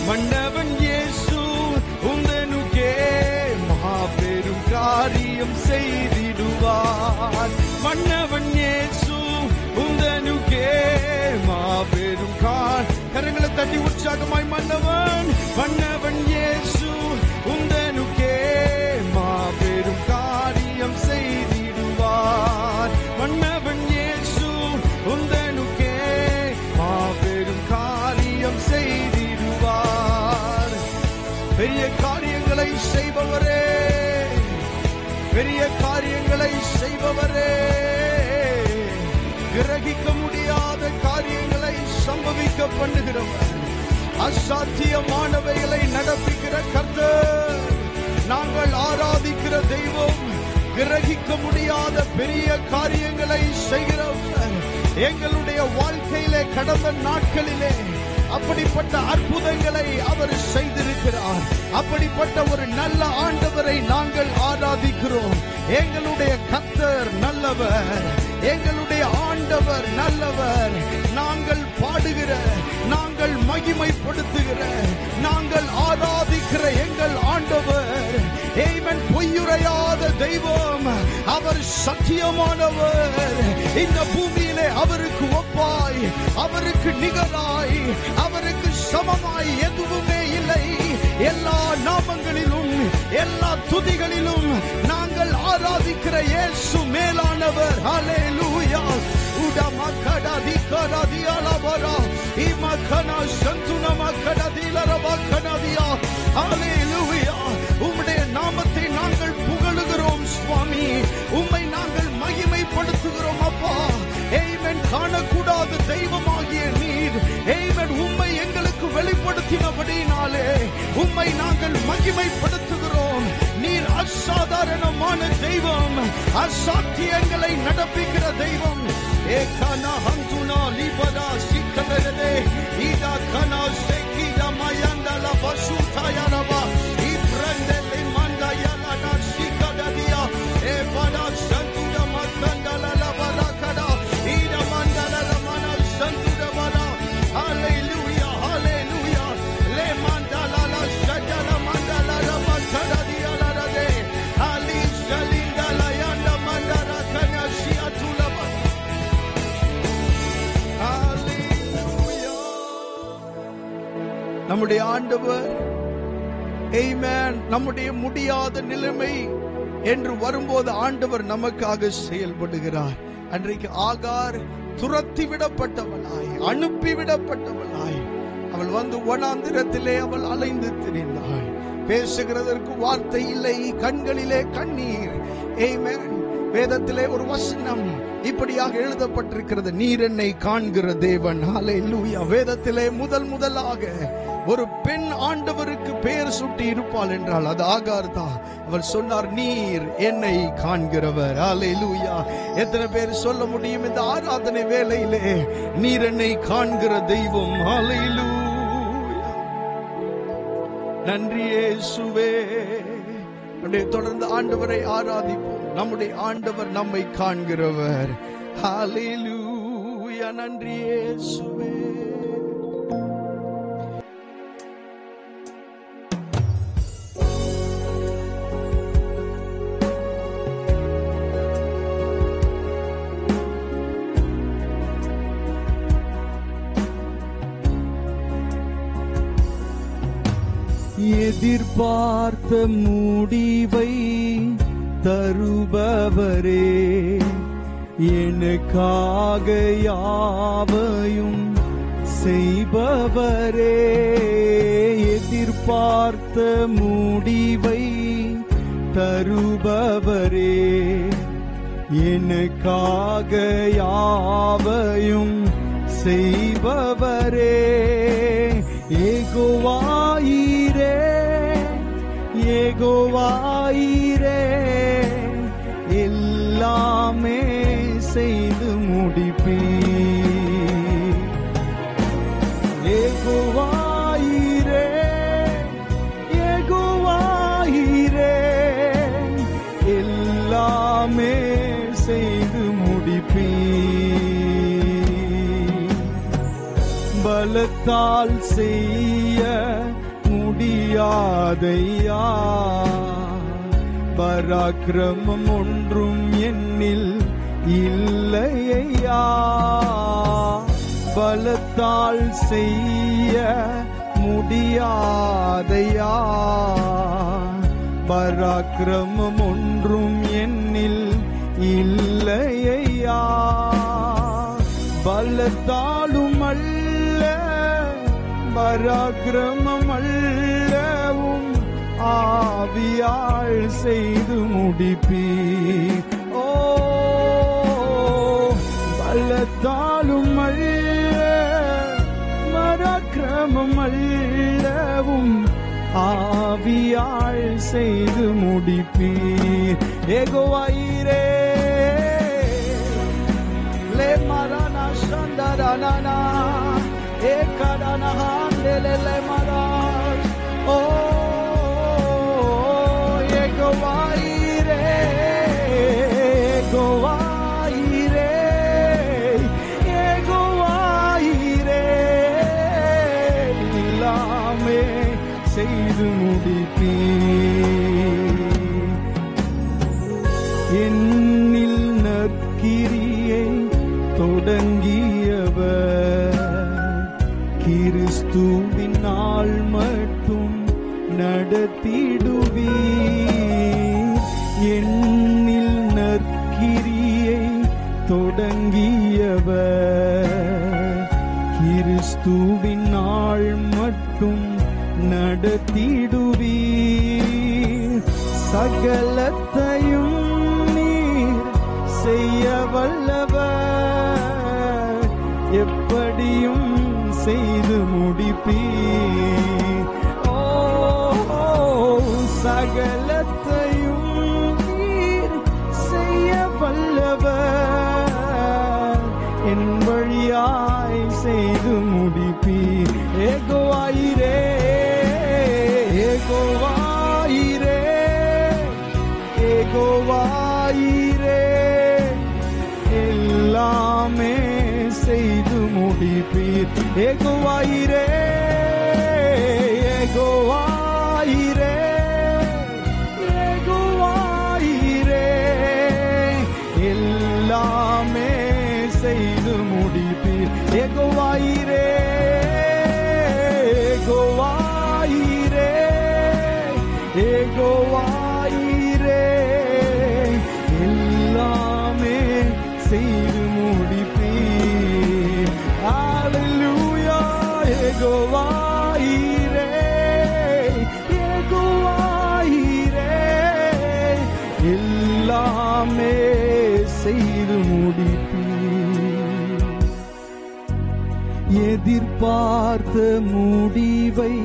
மன்னவன் இயேசு உந்தனுக்கே மாபெரும் காரியம் செய்திடுவார். மன்னவன் இயேசு உந்தனுக்கே மாபெரும் கரங்களை தட்டி உற்சாகமாய் மன்னவன் மன்னவன் இயேசு உந்தனுக்கே மாபெரும் காரியம் செய்திடுவார். செய்பவரே, பெரிய காரியங்களை செய்பவரே, கிரகிக்க முடியாத காரியங்களை சம்பவிக்க பண்ணுகிறவர், அசாத்தியமானவைகளை நடப்பிக்கிற கர்த்தர், நாங்கள் ஆராதிக்கிற தெய்வம், கிரகிக்க முடியாத பெரிய காரியங்களை செய்கிறவர். எங்களுடைய வாழ்க்கையிலே கடந்த நாட்களிலே அப்படிப்பட்ட அற்புதங்களை அவர் செய்திருக்கிறார். அப்படிப்பட்ட ஒரு நல்ல ஆண்டவரை நாங்கள் ஆராதிக்கிறோம். எங்களுடைய கர்த்தர் நல்லவர், எங்களுடைய ஆண்டவர் நல்லவர். நாங்கள் பாடுகிற, நாங்கள் மகிமைப்படுத்துகிற, நாங்கள் ஆராதிக்கிற எங்கள் ஆண்டவர் ஆமென் பொய்யுரையாத தெய்வம். அவர் சத்தியமானவர். இந்த பூமியிலே அவருக்கு ஒப்பாய், அவருக்கு நிகராய், அவருக்கு சமமாய் எதுவுமே இல்லை. எல்லா நாமங்களிலும் எல்லா துதிகளிலும் நாங்கள் ஆராதிக்கிற இயேசு மேலானவர். ஹல்லேலூயா. உம்முடைய நாமத்தை நாங்கள் புகழுகிறோம் சுவாமி. உம்மை நாங்கள் மகிமைப்படுத்துகிறோம் அப்பா. ஆமென். காணக்கூடாத தெய்வமாகிய நீர் ஆமென் உம்மை எங்களுக்கு வெளிப்படுத்தினபடினாலே உம்மை நாங்கள் மகிமைப்படுத்துகிறோம். நீர் அசாதாரணமான தெய்வம், அசாத்தியங்களை நடப்பிக்கிற தெய்வம். ஏகானா ஹந்துனா லிபதா சிக்கதரதே இதா கனா செகிதா மயந்தல பசுதாயரபா இப்ரண்டலே மண்டயலனா சிக்கததியா ஏபதா சந்துத மந்தலல பரகடா இதா மண்டலல மன சந்துதபரா. ஹalleluya ஹalleluya லே மண்டலல சஜல மண்டலல மந்தலதியலரதே அலி ஜலிந்தல யண்ட மண்டர கனசியதுலப. நம்முடைய ஆண்டவர் ஆமென் நம்முடைய முடியாத நிலைமை என்று வரும்போது ஆண்டவர் நமக்காக செயல்படுகிறார். அன்றைக்கு ஆகார் துரத்தி விடப்பட்டவளாய், அனுப்பிவிடப்பட்டவளாய் அவள் வந்து வனாந்திரத்திலே அவள் அலைந்து திரிந்தாள். பேசுகிறதற்கு வார்த்தை இல்லை, கண்களிலே கண்ணீர். ஆமென். வேதத்திலே ஒரு வசனம் இப்படியாக எழுதப்பட்டிருக்கிறது, நீர் என்னை காண்கிற தேவன். ஹல்லேலூயா. வேதத்திலே முதலாக ஒரு பெண் ஆண்டவருக்கு பெயர் சுட்டி இருப்பாள் என்றால் அது ஆகார் தான். அவர் சொன்னார், நீர் என்னை காண்கிறவர். ஹல்லேலூயா. எத்தனை பேர் சொல்ல முடியும் இந்த ஆராதனை வேளையிலே, நீர் என்னை காண்கிற தெய்வம். ஹல்லேலூயா. நன்றி இயேசுவே. தொடர்ந்து ஆண்டவரை ஆராதிப்போம். நம்முடைய ஆண்டவர் நம்மை காண்கிறவர். ஹல்லேலூயா. நன்றி இயேசுவே. எதிர்பார்த்த முடிவை தருபவரே, எனக்காக யாவையும் செய்பவரே. எதிர்பார்த்த முடிவை தருபவரே, எனக்காக யாவையும் செய்பவரே. யெகோவாயிரே யெகோவாயிரே, எல்லாமே செய்து முடிப்பீர். யெகோவாயிரே யெகோவாயிரே, எல்லாமே செய்து முடிப்பீர். பலத்தால் செய்ய முடியாதையா, பராக்கிரமம் ஒன்றும் என்னில் இல்லையா. பலத்தால் செய்ய முடியாதையா, பராக்கிரமம் ஒன்றும் என்னில் இல்லையா. பலத்தாலும் அல்ல, பராக்கிரமம் அல்லவும் ஆவியால் செய்து முடிப்பீர். ஓ பலத்தாலும் அல்ல, பராக்கிரமம் அல்லவும் ஆவியால் செய்து முடிப்பீர். யெகோவாயிரே le marana shandarana ekadana handele maras. Oh Yegovaire, Yegovaire, Yegovaire, எல்லாமே செய்து முடிப்பீர். என்னில் நற்கிரியை தொடங்கியவர் கிறிஸ்துவின் நாள் மட்டும் நடத்திடுவீர். என்னில் நற்கிரியை தொடங்கியவர் கிறிஸ்துவின் நாள் மட்டும் நடத்திடுவீர். சகலத்தையும் நீர் செய்ய வல்லவர், எப்படியும் செய்து முடிப்பீர். ஓ சகலத்தையும் நீர் செய்ய வல்லவர், என் வழியாய் செய்து முடிப்பீர். யெகோவாயிரே, யெகோவாயிரே, யெகோவாயிரே, எல்லாமே செய்து முடிப்பீர். யெகோவாயிரே, யெகோவாயிரே, யெகோவாயிரே, எல்லாமே செய்து முடிப்பீர். யெகோவாயிரே, யெகோவாயிரே, யெகோவாயிரே, எல்லாமே செய்து முடிப்பீர். ஹalleluya. யெகோவாயிரே, யெகோவாயிரே, எல்லாமே செய்து முடிப்பீர். எதிர்பார்த்த முடிவை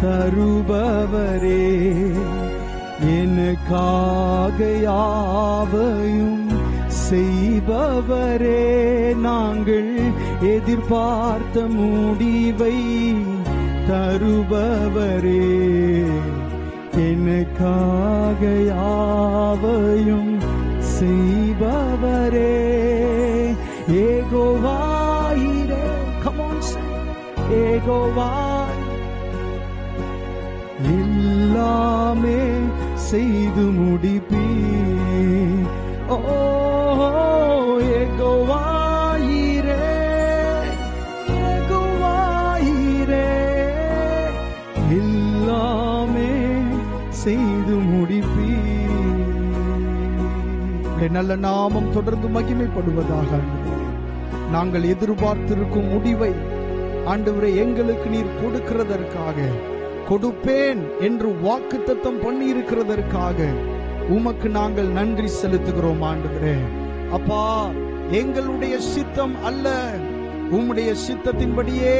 தருபவரே, எனக்காக யாவையும் செய்பவரே, நாங்கள் எதிர்பார்த்த முடிவை தருபவரே, எனக்காக யாவையும் செய்பவரே. யெகோவாயிரே, come on say, யெகோவாய், எல்லாமே செய்து முடிப்பீர். ஓ யெகோவாயிரே, யெகோவாயிரே, எல்லாமே செய்து முடிப்பீர். நல்ல நாமம் தொடர்ந்து மகிமைப்படுவதாக. நாங்கள் எதிர்பார்த்திருக்கும் முடிவை ஆண்டவரே எங்களுக்கு நீர் கொடுக்கிறதற்காக, கொடுப்பேன் என்று வாக்குத்தத்தம் பண்ணி இருக்கிறதற்காக உமக்கு நாங்கள் நன்றி செலுத்துகிறோம் ஆண்டவரே. அப்பா, எங்களுடைய சித்தம் அல்ல, உம்முடைய சித்தத்தின்படியே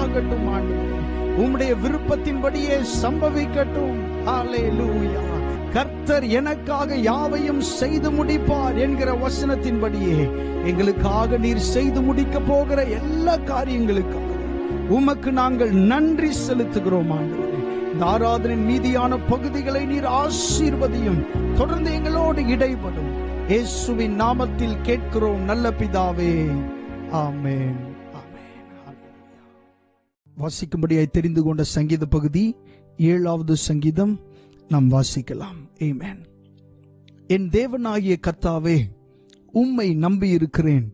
ஆகட்டும் ஆண்டவரே, உம்முடைய விருப்பத்தின்படியே சம்பவிக்கட்டும். ஹல்லேலூயா. கர்த்தர் எனக்காக யாவையும் செய்து முடிப்பார் என்கிற வசனத்தின்படியே எங்களுக்காக நீர் செய்து முடிக்க போகிற எல்லா காரியங்களுக்காக உமக்கு நாங்கள் நன்றி செலுத்துகிறோம் ஆண்டவரே. இந்த ஆராதனின் மீதியான பகுதிகளை நீர் ஆசீர்வதியும், தொடர்ந்து எங்களோடு இடைப்படும். இயேசுவின் நாமத்தில் கேட்கிறோம் நல்ல பிதாவே, ஆமென். வாசிக்கும்படியாய் தெரிந்து கொண்ட சங்கீத பகுதி 7வது சங்கீதம் நாம் வாசிக்கலாம். ஆமென். என் தேவனாகிய கர்த்தாவே, உம்மை நம்பி இருக்கிறேன்.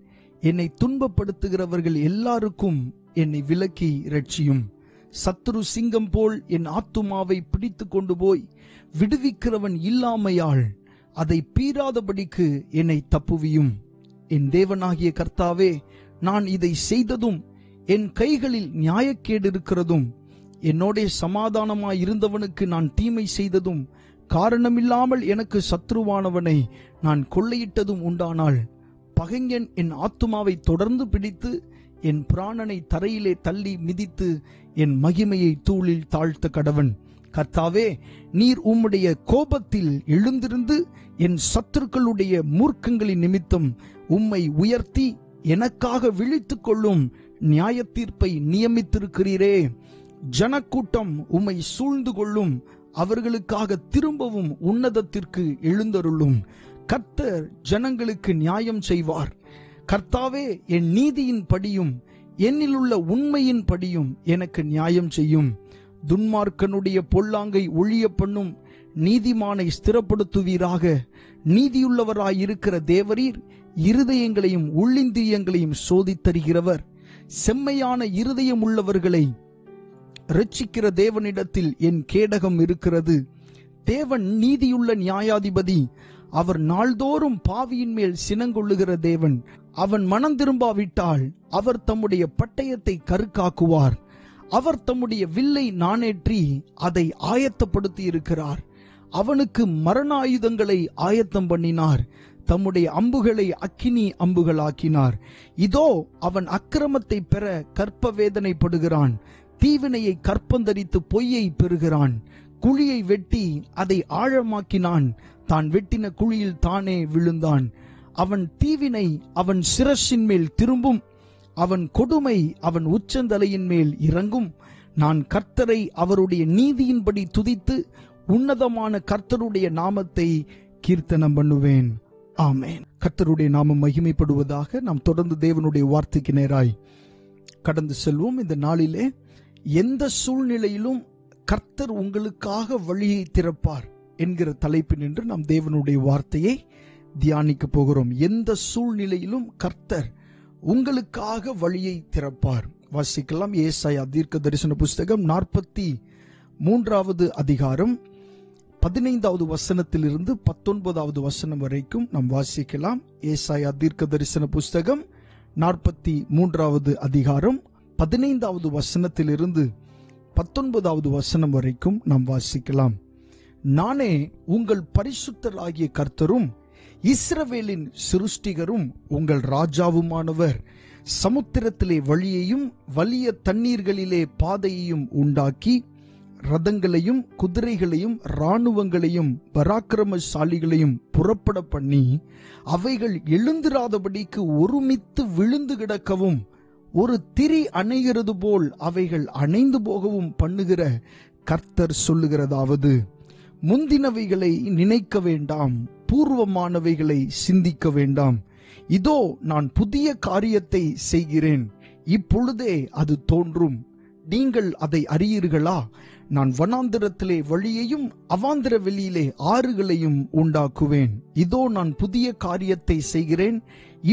என்னை துன்பப்படுத்துகிறவர்கள் எல்லாருக்கும் என்னை விலக்கி இரட்சியும். சத்துரு சிங்கம் போல் என் ஆத்துமாவை பிடித்து கொண்டு போய் விடுவிக்கிறவன் இல்லாமையால் அதை பீறாதபடிக்கு என்னை தப்புவியும். என் தேவனாகிய கர்த்தாவே, நான் இதை செய்ததும் என் கைகளில் நியாயக்கேடு இருக்கிறதும் என்னோடே சமாதானமாய் இருந்தவனுக்கு நான் தீமை செய்ததும் காரணமில்லாமல் எனக்கு சத்ருவானவனை நான் கொள்ளையிட்டதும் உண்டானால், பகைஞன் என் ஆத்துமாவை தொடர்ந்து பிடித்து என் பிராணனை தரையிலே தள்ளி மிதித்து என் மகிமையை தூளில் தாழ்த்த கடவன். கர்த்தாவே, நீர் உம்முடைய கோபத்தில் எழுந்திருந்து என் சத்துருக்களுடைய மூர்க்கங்களின் நிமித்தம் உம்மை உயர்த்தி எனக்காக விழித்துக் கொள்ளும் நியாய தீர்ப்பை நியமித்திருக்கிறீரே. ஜனக்கூட்டம் உம்மை சூழ்ந்து கொள்ளும், அவர்களுக்காக திரும்பவும் உன்னதத்திற்கு எழுந்தருளும். கர்த்தர் ஜனங்களுக்கு நியாயம் செய்வார். கர்த்தாவே, என் நீதியின் படியும் என்னிலுள்ள உண்மையின் படியும் எனக்கு நியாயம் செய்யும். துன்மார்க்கனுடைய பொல்லாங்கை ஒழிய பண்ணும், நீதிமானை ஸ்திரப்படுத்துவீராக. நீதியுள்ளவராயிருக்கிற தேவரீர் இருதயங்களையும் உள்ளிந்திரியங்களையும் சோதித்தருகிறவர். செம்மையான இருதயம் உள்ளவர்களை இரட்சிக்கிற தேவனிடத்தில் என் கேடகம் இருக்கிறது. தேவன் நீதியுள்ள நியாயாதிபதி. அவர் நாள்தோறும் பாவியின் மேல் சினங்கொள்ளுகிற தேவன். அவன் மனம் திரும்பாவிட்டால் அவர் தம்முடைய பட்டயத்தை கருக்காக்குவார். அவர் தம்முடைய வில்லை நாணேற்றி அதை ஆயத்தப்படுத்தி இருக்கிறார். அவனுக்கு மரண ஆயுதங்களை ஆயத்தம் பண்ணினார். தம்முடைய அம்புகளை அக்கினி அம்புகளாக்கினார். இதோ, அவன் அக்கிரமத்தை பெற கற்ப வேதனைப்படுகிறான். தீவினையை கற்பந்தரித்து பொய்யை பெறுகிறான். குழியை வெட்டி அதை ஆழமாக்கினான். தான் வெட்டின குழியில் தானே விழுந்தான். அவன் தீவினை அவன் சிரசின் மேல் திரும்பும், அவன் கொடுமை அவன் உச்சந்தலையின் மேல் இறங்கும். நான் கர்த்தரை அவருடைய நீதியின்படி துதித்து உன்னதமான கர்த்தருடைய நாமத்தை கீர்த்தனம் பண்ணுவேன். ஆமென். கர்த்தருடைய நாமம் மகிமைப்படுவதாக. நாம் தொடர்ந்து தேவனுடைய வார்த்தைக்கு நேராய் கடந்து செல்வோம். இந்த நாளிலே எந்த சூழ்நிலையிலும் கர்த்தர் உங்களுக்காக வழியை திறப்பார் என்கிற தலைப்பில் நின்று நாம் தேவனுடைய வார்த்தையை தியானிக்க போகிறோம். எந்த சூழ்நிலையிலும் கர்த்தர் உங்களுக்காக வழியை திறப்பார். வாசிக்கலாம். ஏசாயா தீர்க்க தரிசன புஸ்தகம் 43வது அதிகாரம் 15வது வசனத்திலிருந்து 19வது வசனம் வரைக்கும் நாம் வாசிக்கலாம். ஏசாயா தீர்க்க தரிசன புஸ்தகம் 43வது அதிகாரம் 15வது வசனத்திலிருந்து 19வது வசனம் வரைக்கும் நாம் வாசிக்கலாம். நானே உங்கள் பரிசுத்தராகிய கர்த்தரும் இஸ்ரவேலின் சிருஷ்டிகரும் உங்கள் ராஜாவுமானவர். சமுத்திரத்திலே வழியையும் வலிய தண்ணீர்களிலே பாதையையும் உண்டாக்கி, ரதங்களையும் குதிரைகளையும் இராணுவங்களையும் பராக்கிரமசாலிகளையும் புறப்பட பண்ணி, அவைகள் எழுந்திராதபடிக்கு ஒருமித்து விழுந்து கிடக்கவும், ஒரு திரி அணைகிறது போல் அவைகள் அணைந்து போகவும் பண்ணுகிற கர்த்தர் சொல்லுகிறதாவது, முந்தினவைகளை நினைக்க வேண்டாம், பூர்வமானவைகளை சிந்திக்க வேண்டாம். இதோ, நான் புதிய காரியத்தை செய்கிறேன், இப்பொழுதே அது தோன்றும். நீங்கள் அதை அறியீர்களா? நான் வனாந்திரத்திலே வழியையும் அவாந்திர வெளியிலே ஆறுகளையும் உண்டாக்குவேன். இதோ, நான் புதிய காரியத்தை செய்கிறேன்,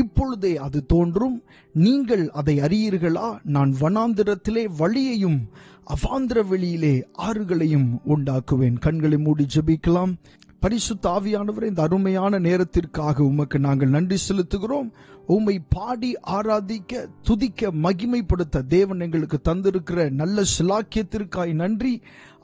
இப்பொழுதே அது தோன்றும். நீங்கள் அதை அறியீர்களா? நான் வனாந்திரத்திலே வழியையும் அவாந்திர வெளியிலே ஆறுகளையும் உண்டாக்குவேன். கண்களை மூடி ஜெபிக்கலாம். பரிசுத்த ஆவியானவரே, இந்த அருமையான நேரத்திற்காக உமக்கு நாங்கள் நன்றி செலுத்துகிறோம். உம்மை பாடி ஆராதிக்க, துதிக்க, மகிமைப்படுத்த தேவன் எங்களுக்கு தந்திருக்கிற நல்ல சிலாக்கியத்திற்காய் நன்றி.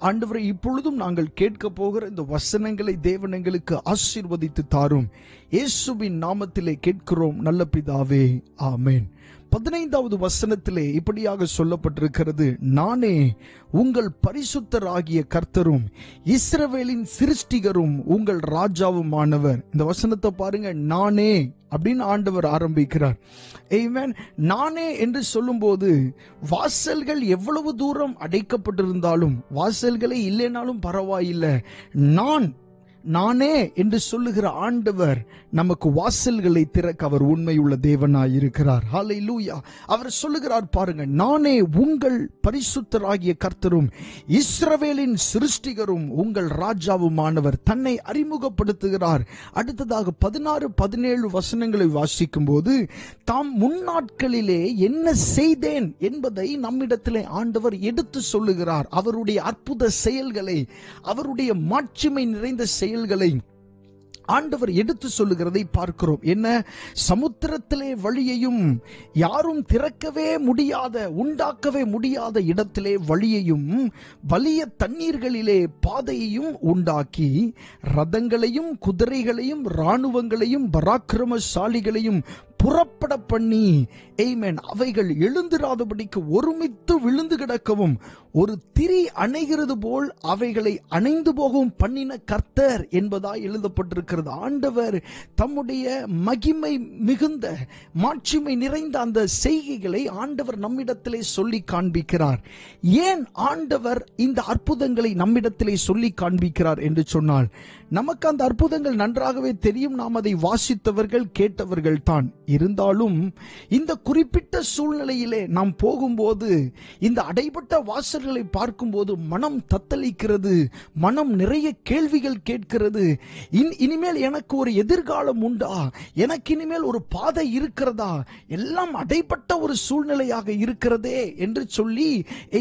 ஆண்டவரே, இப்பொழுதும் நாங்கள் கேட்க போகிற இந்த வசனங்களை தேவன் எங்களுக்கு ஆசீர்வதித்து தாரும். இயேசுவின் நாமத்திலே கேட்கிறோம் நல்ல பிதாவே, ஆமென். 15வது வசனத்திலே இப்படியாக சொல்லப்பட்டிருக்கிறது, நானே உங்கள் பரிசுத்தராகிய கர்த்தரும் இஸ்ரவேலின் சிருஷ்டிகரும் உங்கள் ராஜாவுமானவர். இந்த வசனத்தை பாருங்க, நானே அப்படின்னு ஆண்டவர் ஆரம்பிக்கிறார். ஆமென். நானே என்று சொல்லும்போது வாசல்கள் எவ்வளவு தூரம் அடைக்கப்பட்டிருந்தாலும், வாசல்களே இல்லைனாலும் பரவாயில்லை, நானே என்று சொல்லுகிற ஆண்டவர் நமக்கு வாசல்களை திறக்க அவர் உண்மையுள்ள தேவனாய் இருக்கிறார். ஹல்லேலூயா. அவர் சொல்லுகிறார் பாருங்க, நானே உங்கள் பரிசுத்தராகிய கர்த்தரும் இஸ்ரவேலின் சிருஷ்டிகரும் உங்கள் ராஜாவுமானவர். தன்னை அறிமுகப்படுத்துகிறார். அடுத்ததாக 16, 17 வசனங்களை வாசிக்கும் போது, தாம் முன்னாட்களிலே என்ன செய்தேன் என்பதை நம்மிடத்திலே ஆண்டவர் எடுத்து சொல்லுகிறார். அவருடைய அற்புத செயல்களை, அவருடைய மாட்சிமை நிறைந்த செயல்களை, ஆண்டவர் எடுத்து சொல்லுகிறதை பார்க்கிறோம். என்ன? சமுத்திரத்திலே வழியையும், யாரும் திறக்கவே முடியாத, உண்டாக்கவே முடியாத இடத்திலே வழியையும், வலிய தண்ணீர்களிலே பாதையையும் உண்டாக்கி, ரதங்களையும் குதிரைகளையும் இராணுவங்களையும் பராக்கிரமசாலிகளையும் புறப்பட பண்ணி, ஆமென், அவைகள் எழுந்திராதபடிக்கு ஒருமித்து விழுந்து கிடக்கவும், ஒரு திரி அணைகிறது போல் அவைகளை அணைந்து போகவும் பண்ணின கர்த்தர் என்பதாய் எழுதப்பட்டிருக்கிறது. ஆண்டவர் தம்முடைய மகிமை மிகுந்த, மாட்சிமை நிறைந்த அந்த செய்கைகளை ஆண்டவர் நம்மிடத்திலே சொல்லி காண்பிக்கிறார். ஏன் ஆண்டவர் இந்த அற்புதங்களை நம்மிடத்திலே சொல்லி காண்பிக்கிறார் என்று சொன்னால், நமக்கு அந்த அற்புதங்கள் நன்றாகவே தெரியும், நாம் அதை வாசித்தவர்கள், கேட்டவர்கள் தான். இருந்தாலும் இந்த குறிப்பிட்ட சூழ்நிலையிலே நாம் போகும்போது, இந்த அடைபட்ட வாசல்களை பார்க்கும்போது மனம் தத்தளிக்கிறது, மனம் நிறைய கேள்விகள் கேட்கிறது. இனிமேல் எனக்கு ஒரு எதிர்காலம் உண்டா? எனக்கு இனிமேல் ஒரு பாதை இருக்கிறதா? எல்லாம் அடைபட்ட ஒரு சூழ்நிலையாக இருக்கிறதே என்று சொல்லி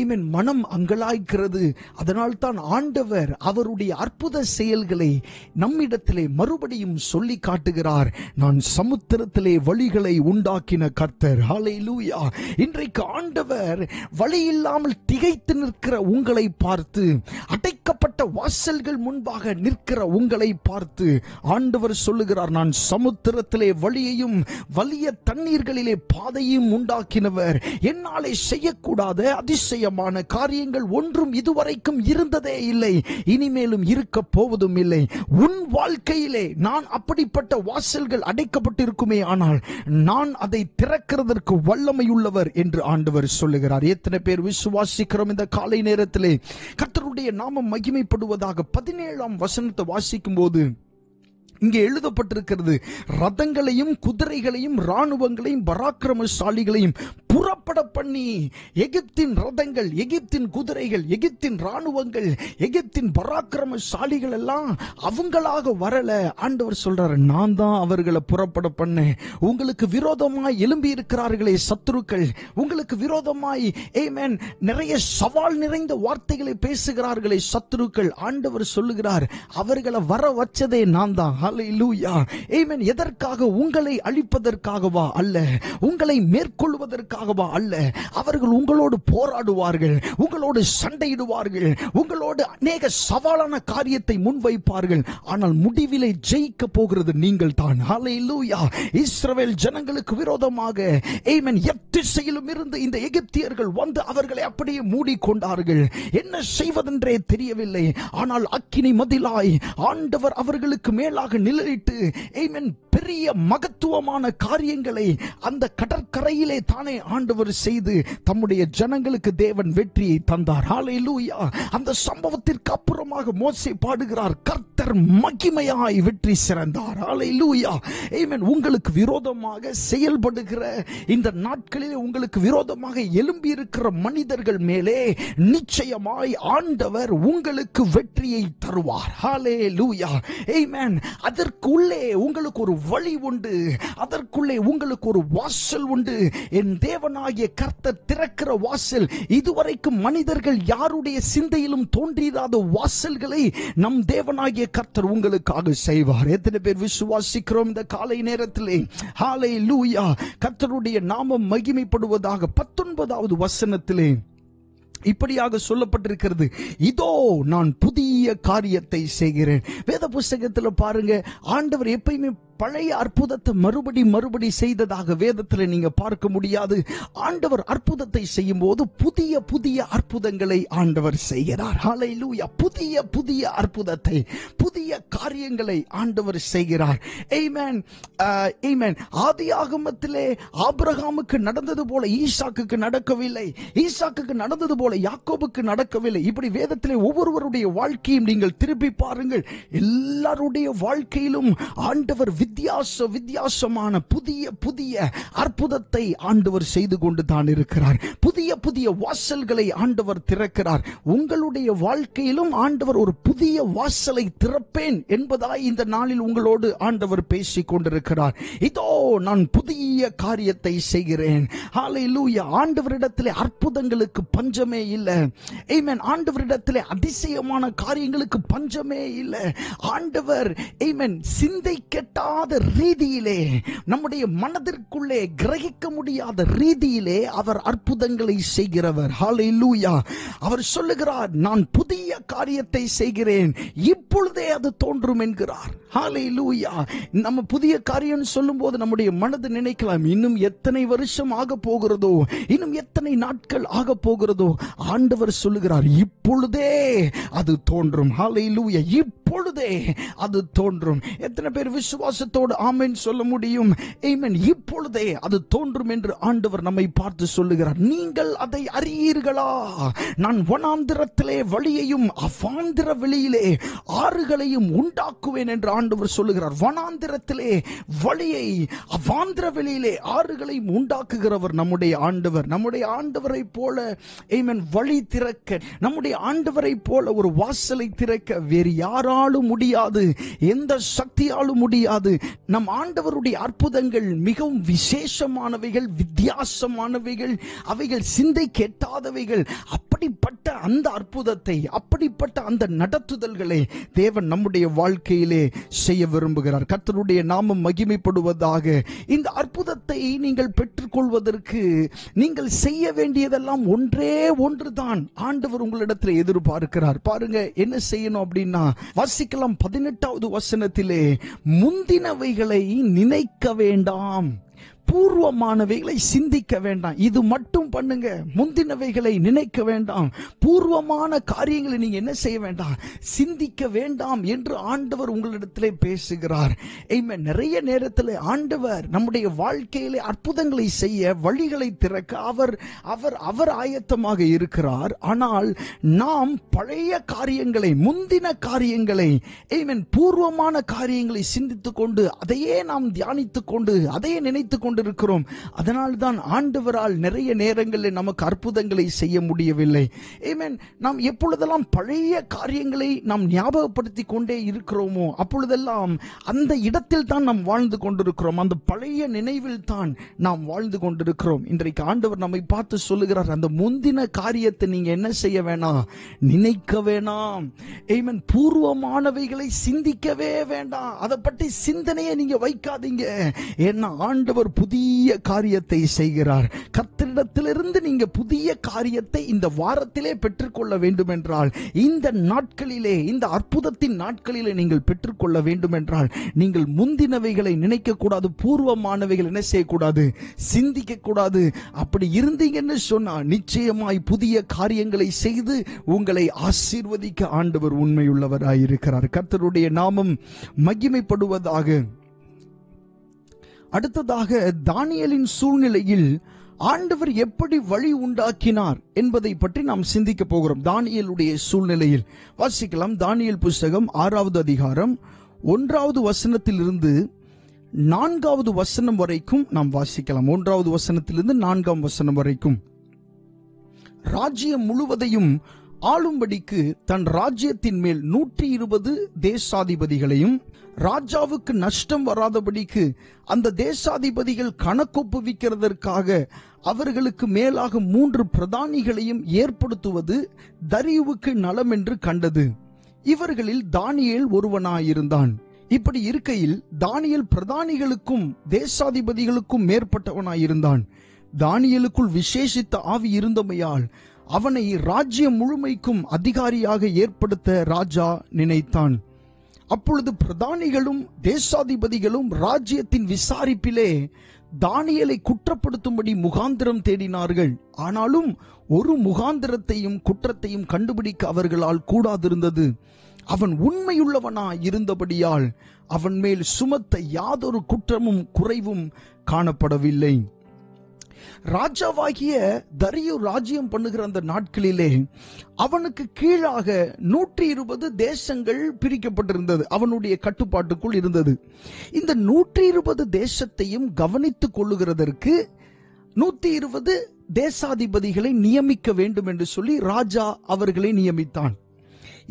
ஆமென், மனம் அங்கலாய்க்கிறது. அதனால் தான் ஆண்டவர் அவருடைய அற்புத செயல்களை நம்மிடத்திலே மறுபடியும் சொல்லி காட்டுகிறார். நான் சமுத்திரத்திலே வழிகளை உண்டாக்கின கர்த்தர். ஹல்லேலூயா. இன்றைக்கு ஆண்டவர் வழி இல்லாமல் திகைத்து நிற்கிற உங்களை பார்த்து, அடைக்கப்பட்ட வாசல்கள் முன்பாக நிற்கிற உங்களை பார்த்து ஆண்டவர் சொல்லுகிறார், நான் சமுத்திரத்திலே வழியையும் வலிய தண்ணீர்களிலே பாதையும் உண்டாக்கினவர். என்னாலே செய்யக்கூடாத அதிசயமான காரியங்கள் ஒன்றும் இதுவரைக்கும் இருந்ததே இல்லை, இனிமேலும் இருக்க போவதும் இல்லை. உன் வாழ்க்கையிலே நான் அப்படிப்பட்ட வாசல்கள் அடைக்கப்பட்டிருக்குமே ஆனால் நான் அதை திறக்கிறதற்கு வல்லமையுள்ளவர் என்று ஆண்டவர் சொல்லுகிறார். எத்தனை பேர் விசுவாசிக்கிறோம்? இந்த காலை நேரத்திலே கர்த்தருடைய நாமம் மகிமைப்படுவதாக. 17ஆம் வசனத்தை வாசிக்கும் போது இங்கே எழுதப்பட்டிருக்கிறது, ரதங்களையும் குதிரைகளையும் இராணுவங்களையும் பராக்கிரமசாலிகளையும் புறப்பட பண்ணி. எகிப்தின் ரதங்கள், எகிப்தின் குதிரைகள், எகிப்தின் இராணுவங்கள், எகிப்தின் பராக்கிரமசாலிகள் எல்லாம் அவங்களாக வரல. ஆண்டவர் சொல்றாரு, நான் தான் அவர்களை புறப்பட பண்ணேன். உங்களுக்கு விரோதமாய் எழும்பி இருக்கிறார்களே சத்துருக்கள், உங்களுக்கு விரோதமாய் ஆமென் நிறைய சவால் நிறைந்த வார்த்தைகளை பேசுகிறார்களே சத்துருக்கள், ஆண்டவர் சொல்லுகிறார், அவர்களை வர வச்சதே நான் தான். ஹல்லேலூயா. ஆமென். எதற்காக? உங்களை அழிப்பதற்காகவா? அல்ல. உங்களை மேற்கொள்வதற்காகவா? அல்ல. அவர்கள் உங்களோடு போராடுவார்கள், உங்களோடு சண்டையிடுவார்கள், உங்களோடு அநேக சவாலான காரியத்தை முன்வைப்பார்கள். ஆனால் முடிவிலே ஜெயிக்க போகிறது நீங்கள் தான். ஹல்லேலூயா. இஸ்ரவேல் ஜனங்களுக்கு விரோதமாக ஆமென் எத்திசையிலும் இருந்து இந்த எகிப்தியர்கள் வந்து அவர்களை அப்படியே மூடிக்கொண்டார்கள். என்ன செய்வதென்றே தெரியவில்லை. ஆனால் அக்கினி மதிலாய் ஆண்டவர் அவர்களுக்கு மேலாக நிழலிட்டு ஆமென் பெரிய மகத்துவமான காரியங்களை அந்த கடற்கரையிலே தானே ஆண்டவர் செய்து தம்முடைய ஜனங்களுக்கு தேவன் வெற்றியை தந்தார். ஹல்லேலூயா. அந்த சம்பவத்திற்கு அப்புறமாக மோசே பாடுகிறார், கர்த்தர் மகிமையாய் வெற்றி சிறந்தார். ஹல்லேலூயா. ஆமென். உங்களுக்கு விரோதமாக செயல்படுகிற இந்த நாட்களிலே உங்களுக்கு விரோதமாக எழும்பி இருக்கிற மனிதர்கள் மேலே நிச்சயமாய் ஆண்டவர் உங்களுக்கு வெற்றியை தருவார். ஹல்லேலூயா. ஆமென். அதற்குள்ளே உங்களுக்கு ஒரு வழி உண்டு, அதற்குள்ளே உங்களுக்கு ஒரு வாசல் உண்டு. என் தேவனாகிய கர்த்தர் திறக்கிற வாசல். இதுவரைக்கும் மனிதர்கள் யாருடைய சிந்தையிலும் தோன்றிராத வாசல்களை நம் தேவனாகிய கர்த்தர் உங்களுக்காக செய்வார். எத்தனை பேர் விசுவாசிக்கிறோம் இந்த காலை நேரத்திலே? ஹல்லேலூயா. கர்த்தருடைய நாமம் மகிமைப்படுவதாக. 19வது வசனத்திலே இப்படியாக சொல்லப்பட்டிருக்கிறது, இதோ நான் புதிய காரியத்தை செய்கிறேன். வேத புஸ்தகத்தில் பாருங்க, ஆண்டவர் எப்பயுமே பழைய அற்புதத்தை மறுபடி செய்ததாக வேதத்தில் நீங்க பார்க்க முடியாது. ஆண்டவர் அற்புதத்தை செய்யும் போது புதிய புதிய அற்புதங்களை ஆண்டவர் செய்கிறார். ஹல்லேலூயா. புதிய அற்புதத்தை, புதிய காரியங்களை ஆண்டவர் செய்கிறார். ஆமென். ஆமென். ஆதியாகமத்திலே ஆபிரகாமுக்கு நடந்தது போல ஈசாக்குக்கு நடக்கவில்லை, ஈசாக்குக்கு நடந்தது போல யாக்கோபுக்கு நடக்கவில்லை. இப்படி வேதத்திலே ஒவ்வொருவருடைய வாழ்க்கையும் நீங்கள் திருப்பி பாருங்கள். எல்லாருடைய வாழ்க்கையிலும் ஆண்டவர் வித்தியாசமான புதிய அற்புதத்தை ஆண்டவர் செய்து கொண்டு தான் இருக்கிறார். புதிய வாசல்களை ஆண்டவர் திறக்கிறார். உங்களுடைய வாழ்க்கையிலும் ஆண்டவர் ஒரு புதிய வாசலை திறப்பேன் என்பதாய் இந்த நாளில் உங்களோடு ஆண்டவர் பேசிக் கொண்டிருக்கிறார். இதோ நான் புதிய காரியத்தை செய்கிறேன். ஹல்லேலூயா. ஆண்டவரிடத்திலே அற்புதங்களுக்கு பஞ்சமே இல்லை. ஆமென். ஆண்டவரிடத்திலே அதிசயமான காரியங்களுக்கு பஞ்சமே இல்லை. ஆண்டவர் ஆமென் சிந்தை கெட்டாத ரீதியிலே, நம்முடைய மனதிற்குள்ளே கிரகிக்க முடியாத ரீதியிலே அவர் அற்புதங்களை செய்கிறவர். ஹல்லேலூயா. அவர் சொல்லுகிறார், நான் புதிய காரியத்தை செய்கிறேன், இப்பொழுதே அது தோன்றும் என்கிறார். ஹல்லேலூயா. நம்ம புதிய காரியம் சொல்லும் போது நம்முடைய மனது நினைக்கலாம், இன்னும் எத்தனை வருஷம் ஆக போகிறதோ, இன்னும் எத்தனை நாட்கள் ஆக போகிறதோ. ஆண்டவர் சொல்லுகிறார், இப்பொழுதே அது தோன்றும். ஹல்லேலூயா. இப்பொழுதே அது தோன்றும். எத்தனை பேர் விசுவாசத்தோடு ஆமென் சொல்ல முடியும்? ஆமென். இப்பொழுதே அது தோன்றும் என்று ஆண்டவர் நம்மை பார்த்து சொல்லுகிறார். நீங்கள் அதை அறியீர்களா? நான் வனாந்திரத்திலே வழியையும் அவாந்திர வெளியிலே ஆறுகளையும் உண்டாக்குவேன் என்று ஆண்டவர் சொல்லுகிறார். வனாந்திரத்திலே வழியை, அவாந்திர வெளியிலே ஆறுகளையும் உண்டாக்குகிறவர் நம்முடைய ஆண்டவர். நம்முடைய ஆண்டவரை போல ஆமென் வழி திறக்க, நம்முடைய ஆண்டவரை போல ஒரு வாசலை திறக்க வேறு யாராலும் முடியாது, எந்த சக்தியாலும் முடியாது. நம் ஆண்டவருடைய அற்புதங்கள் மிகவும் விசேஷமானவைகள், வித்தியாசமானவைகள், அவைகள் சிந்தை கெட்டாதவைகள். அப்படிப்பட்ட அந்த அற்புதத்தை, அப்படிப்பட்ட அந்த நடத்துதல்களை தேவன் நம்முடைய வாழ்க்கையிலே செய்ய விரும்புகிறார். கர்த்தருடைய நாமம் மகிமைப்படுவதாக. இந்த அற்புதத்தை நீங்கள் பெற்றுக்கொள்வதற்கு நீங்கள் செய்ய வேண்டியதெல்லாம் ஒன்றே ஒன்றுதான் ஆண்டவர் உங்களிடத்தில் எதிர்பார்க்கிறார். பாருங்க என்ன செய்யணும் அப்படின்னா, வாசிக்கலாம் 18வது வசனத்திலே, முந்தினவைகளை நினைக்க வேண்டாம், பூர்வமானவைகளை சிந்திக்க வேண்டாம். இது மட்டும் பண்ணுங்க. முந்தினவைகளை நினைக்க வேண்டாம், பூர்வமான காரியங்களை நீங்க என்ன செய்ய வேண்டாம், சிந்திக்க வேண்டாம் என்று ஆண்டவர் உங்களிடத்திலே பேசுகிறார். ஆமென். நிறைய நேரத்தில் ஆண்டவர் நம்முடைய வாழ்க்கையிலே அற்புதங்களை செய்ய, வழிகளை திறக்க அவர் ஆயத்தமாக இருக்கிறார். ஆனால் நாம் பழைய காரியங்களை, முந்தின காரியங்களை, ஆமென், பூர்வமான காரியங்களை சிந்தித்துக் கொண்டு, அதையே நாம் தியானித்துக் கொண்டு, அதையே நினைத்துக் கொண்டு இருக்கிறோம். அதனால்தான் ஆண்டவரால் நிறைய நேரங்களில் நமக்கு அற்புதங்களை செய்ய முடியவில்லை. ஆமென். நாம் எப்பொழுதெல்லாம் பழைய காரியங்களை நாம் ஞாபகப்படுத்தி கொண்டே இருக்கிறோமோ அப்பொழுதெல்லாம் அந்த இடத்தில் தான் நாம் வாழ்ந்து கொண்டிருக்கிறோம், அந்த பழைய நினைவில் தான் நாம் வாழ்ந்து கொண்டிருக்கிறோம். இன்றைக்கு ஆண்டவர் நம்மை பார்த்து சொல்லுகிறார், அந்த முந்தின காரியத்தை நீங்க என்ன செய்ய வேணாம், நினைக்க வேணாம். ஆமென். பூர்வமானவைகளை சிந்திக்கவே வேண்டாம், அதை பற்றி சிந்தனையை நீங்க வைக்காதீங்க. ஏன்னா ஆண்டவர் புதிய காரியத்தை செய்கிறார். கர்த்தரிடத்திலிருந்து நீங்க புதிய காரியத்தை இந்த வாரத்திலே பெற்றுக்கொள்ள வேண்டும் என்றால், இந்த நாட்களிலே, இந்த அற்புதத்தின் நாட்களிலே நீங்கள் பெற்றுக்கொள்ள வேண்டும் என்றால், நீங்கள் முந்தினவைகளை நினைக்க கூடாது, பூர்வமானவைகள் என்ன செய்யக்கூடாது, சிந்திக்க கூடாது. அப்படி இருந்தீங்கன்னு சொன்னா நிச்சயமாய் புதிய காரியங்களை செய்து உங்களை ஆசீர்வதிக்க ஆண்டவர் உண்மையுள்ளவராயிருக்கிறார். கர்த்தருடைய நாமம் மகிமைப்படுவதாக. அடுத்ததாக தானியேலின் சூழ்நிலையில் ஆண்டவர் எப்படி வழி உண்டாக்கினார் என்பதை பற்றி நாம் சிந்திக்க போகிறோம். தானியேலுடைய சூழ்நிலையில் வாசிக்கலாம். தானியேல் புஸ்தகம் 6வது அதிகாரம் 1வது வசனத்திலிருந்து 4வது வசனம் வரைக்கும் நாம் வாசிக்கலாம். 1வது வசனத்திலிருந்து 4ஆம் வசனம் வரைக்கும். ராஜ்யம் முழுவதையும் ஆளும்படிக்கு தன் ராஜ்யத்தின் மேல் 120 தேசாதிபதிகளையும், ராஜாவுக்கு நஷ்டம் வராதபடிக்கு அந்த தேசாதிபதிகள் கணக்கொப்புவிக்கிறதற்காக அவர்களுக்கு மேலாக 3 பிரதானிகளையும் ஏற்படுத்துவது தரியுவுக்கு நலம் என்று கண்டது. இவர்களில் தானியேல் ஒருவனாயிருந்தான். இப்படி இருக்கையில் தானியேல் பிரதானிகளுக்கும் தேசாதிபதிகளுக்கும் மேற்பட்டவனாயிருந்தான். தானியேலுக்குள் விசேஷித்த ஆவி இருந்தமையால் அவனை ராஜ்யம் முழுமைக்கும் அதிகாரியாக ஏற்படுத்த ராஜா நினைத்தான். அப்பொழுது பிரதானிகளும் தேசாதிபதிகளும் ராஜ்யத்தின் விசாரிப்பிலே தானியேலை குற்றப்படுத்தும்படி முகாந்திரம் தேடினார்கள். ஆனாலும் ஒரு முகாந்திரத்தையும் குற்றத்தையும் கண்டுபிடிக்க அவர்களால் கூடாதிருந்தது. அவன் உண்மையுள்ளவனாய் இருந்தபடியால் அவன் மேல் சுமத்த யாதொரு குற்றமும் குறைவும் காணப்படவில்லை. ராஜாவாகிய தரியு ராஜ்யம் பண்ணுகிற அந்த நாட்களிலே அவனுக்கு கீழாக 120 தேசங்கள் பிரிக்கப்பட்டிருந்தது, அவனுடைய கட்டுப்பாட்டுக்குள் இருந்தது. இந்த 120 தேசத்தையும் கவனித்துக் கொள்ளுகிறதற்கு 120 தேசாதிபதிகளை நியமிக்க வேண்டும் என்று சொல்லி ராஜா அவர்களை நியமித்தான்.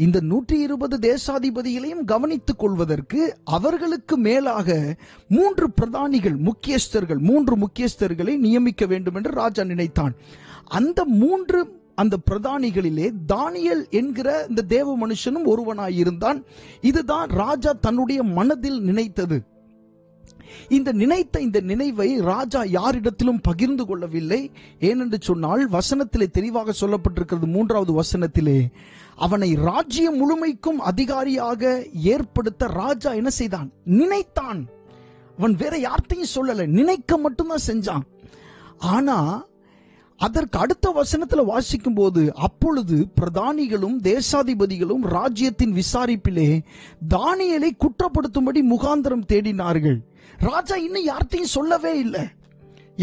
இந்த 120 தேசாதிபதிகளையும் கவனித்துக் கொள்வதற்கு அவர்களுக்கு மேலாக 3 பிரதானிகள், முக்கியஸ்தர்கள், 3 முக்கியஸ்தர்களை நியமிக்க வேண்டும் என்று ராஜா நினைத்தான். அந்த பிரதானிகளிலே தானியேல் என்கிற இந்த தேவ மனுஷனும் ஒருவனாயிருந்தான். இதுதான் ராஜா தன்னுடைய மனதில் நினைத்தது. இந்த நினைவை ராஜா யாரிடத்திலும் பகிர்ந்து கொள்ளவில்லை. ஏனென்று சொன்னால் வசனத்திலே தெளிவாக சொல்லப்பட்டிருக்கிறது, 3வது வசனத்திலே, அவனை ராஜ்யம் முழுமைக்கும் அதிகாரியாக ஏற்படுத்த ராஜா என்ன செய்தான்? நினைத்தான். அவன் வேற யார்கிட்டையும் சொல்லல, நினைக்க மட்டும்தான் செஞ்சான். ஆனா அதற்கு அடுத்த வசனத்துல வாசிக்கும் போது, அப்பொழுது பிரதானிகளும் தேசாதிபதிகளும் ராஜ்யத்தின் விசாரிப்பிலே தானியேலை குற்றப்படுத்தும்படி முகாந்திரம் தேடினார்கள். ராஜா இன்னும் யார்கிட்டையும் சொல்லவே இல்லை.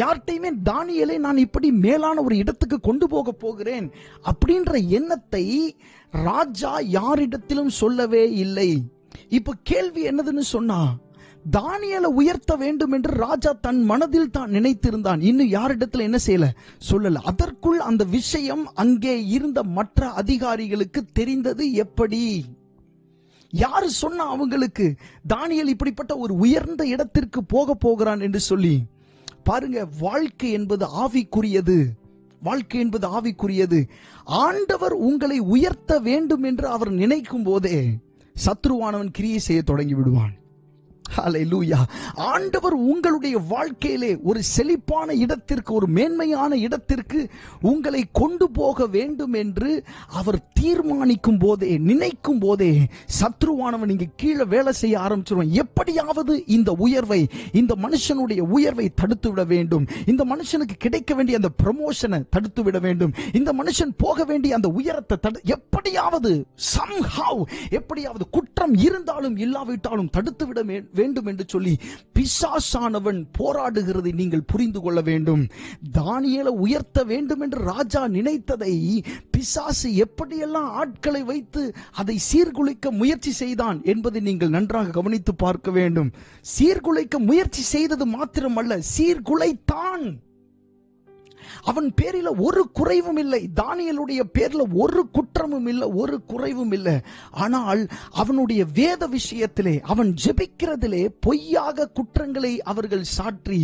யார்கிட்டையுமே தானியேலை நான் இப்படி மேலான ஒரு இடத்துக்கு கொண்டு போக போகிறேன் அப்படின்ற எண்ணத்தை ராஜா யாரிடத்திலும் சொல்லவே இல்லை. இப்ப கேள்வி என்னதுன்னு சொன்னா, தானியேலை உயர்த்த வேண்டும் என்று ராஜா தன் மனதில் தான் நினைத்திருந்தான். இன்னும் யாரிடத்துல என்ன செய்யல, சொல்லல. அதற்குள் அந்த விஷயம் அங்கே இருந்த மற்ற அதிகாரிகளுக்கு தெரிந்தது எப்படி? யாரு சொன்னா அவங்களுக்கு தானியேல் இப்படிப்பட்ட ஒரு உயர்ந்த இடத்திற்கு போக போகிறான் என்று சொல்லி? பாருங்க, வாழ்க்கை என்பது ஆவிக்குரியது. வாழ்க்கை என்பது ஆவிக்குரியது. ஆண்டவர் உங்களை உயர்த்த வேண்டும் என்று அவர் நினைக்கும் போதே சத்ருவானவன் கிரியை செய்ய தொடங்கி விடுவான். ஹல்லேலூயா. ஆண்டவர் உங்களுடைய வாழ்க்கையிலே ஒரு செழிப்பான இடத்திற்கு, ஒரு மேன்மையான இடத்திற்கு உங்களை கொண்டு போக வேண்டும் என்று அவர் தீர்மானிக்கும் போதே, நினைக்கும் போதே சத்ருவானவன் இங்க கீழே வேலை செய்ய ஆரம்பிச்சிருவான். எப்படியாவது இந்த உயர்வை, இந்த மனுஷனுடைய உயர்வை தடுத்து விட வேண்டும், இந்த மனுஷனுக்கு கிடைக்க வேண்டிய அந்த ப்ரமோஷனை தடுத்து விட வேண்டும், இந்த மனுஷன் போக வேண்டிய அந்த உயரத்தை எப்படியாவது somehow, எப்படியாவது குற்றம் இருந்தாலும் இல்லாவிட்டாலும் தடுத்து விட வேண்டும் என்று சொல்லி பிசாசானவன் போராடுகிறதை நீங்கள் புரிந்து கொள்ள வேண்டும். தானியேலை உயர்த்த வேண்டும் என்று ராஜா நினைத்ததை பிசாசு எப்படியெல்லாம் ஆட்களை வைத்து அதை சீர்குலைக்க முயற்சி செய்தான் என்பதை நீங்கள் நன்றாக கவனித்து பார்க்க வேண்டும். சீர்குலைக்க முயற்சி செய்தது மாத்திரமல்ல, சீர்குலைத்தான். அவன் பேரில் ஒரு குறைவும் இல்லை, தானியேலுடைய பேரில் ஒரு குற்றமும் இல்லை, ஒரு குறைவும் இல்லை. ஆனால் அவனுடைய வேத விஷயத்திலே, அவன் ஜெபிக்கிறதிலே பொய்யாக குற்றங்களை அவர்கள் சாற்றி,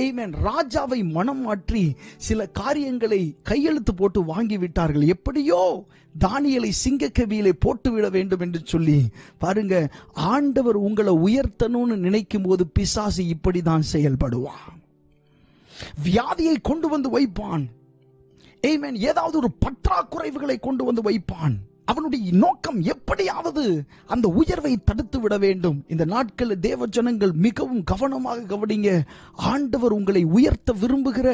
ஆமென், ராஜாவை மனம் மாற்றி சில காரியங்களை கையெழுத்து போட்டு வாங்கிவிட்டார்கள். எப்படியோ தானியேலை சிங்கக்கவியிலே போட்டுவிட வேண்டும் என்று சொல்லி. பாருங்க, ஆண்டவர் உங்களை உயர்த்தணும்னு நினைக்கும் போது பிசாசு இப்படிதான் செயல்படுவான். வியாதியை கொண்டு வந்து வைப்பான். ஆமென். ஏதாவது ஒரு பற்றாக்குறைவுகளை கொண்டு வந்து வைப்பான். அவனுடைய நோக்கம் எப்படியாவது அந்த உயர்வை தடுத்து விட வேண்டும். இந்த நாட்களில் தேவ ஜனங்கள் மிகவும் கவனமாக கவனிங்க. ஆண்டவர் உங்களை உயர்த்த விரும்புகிற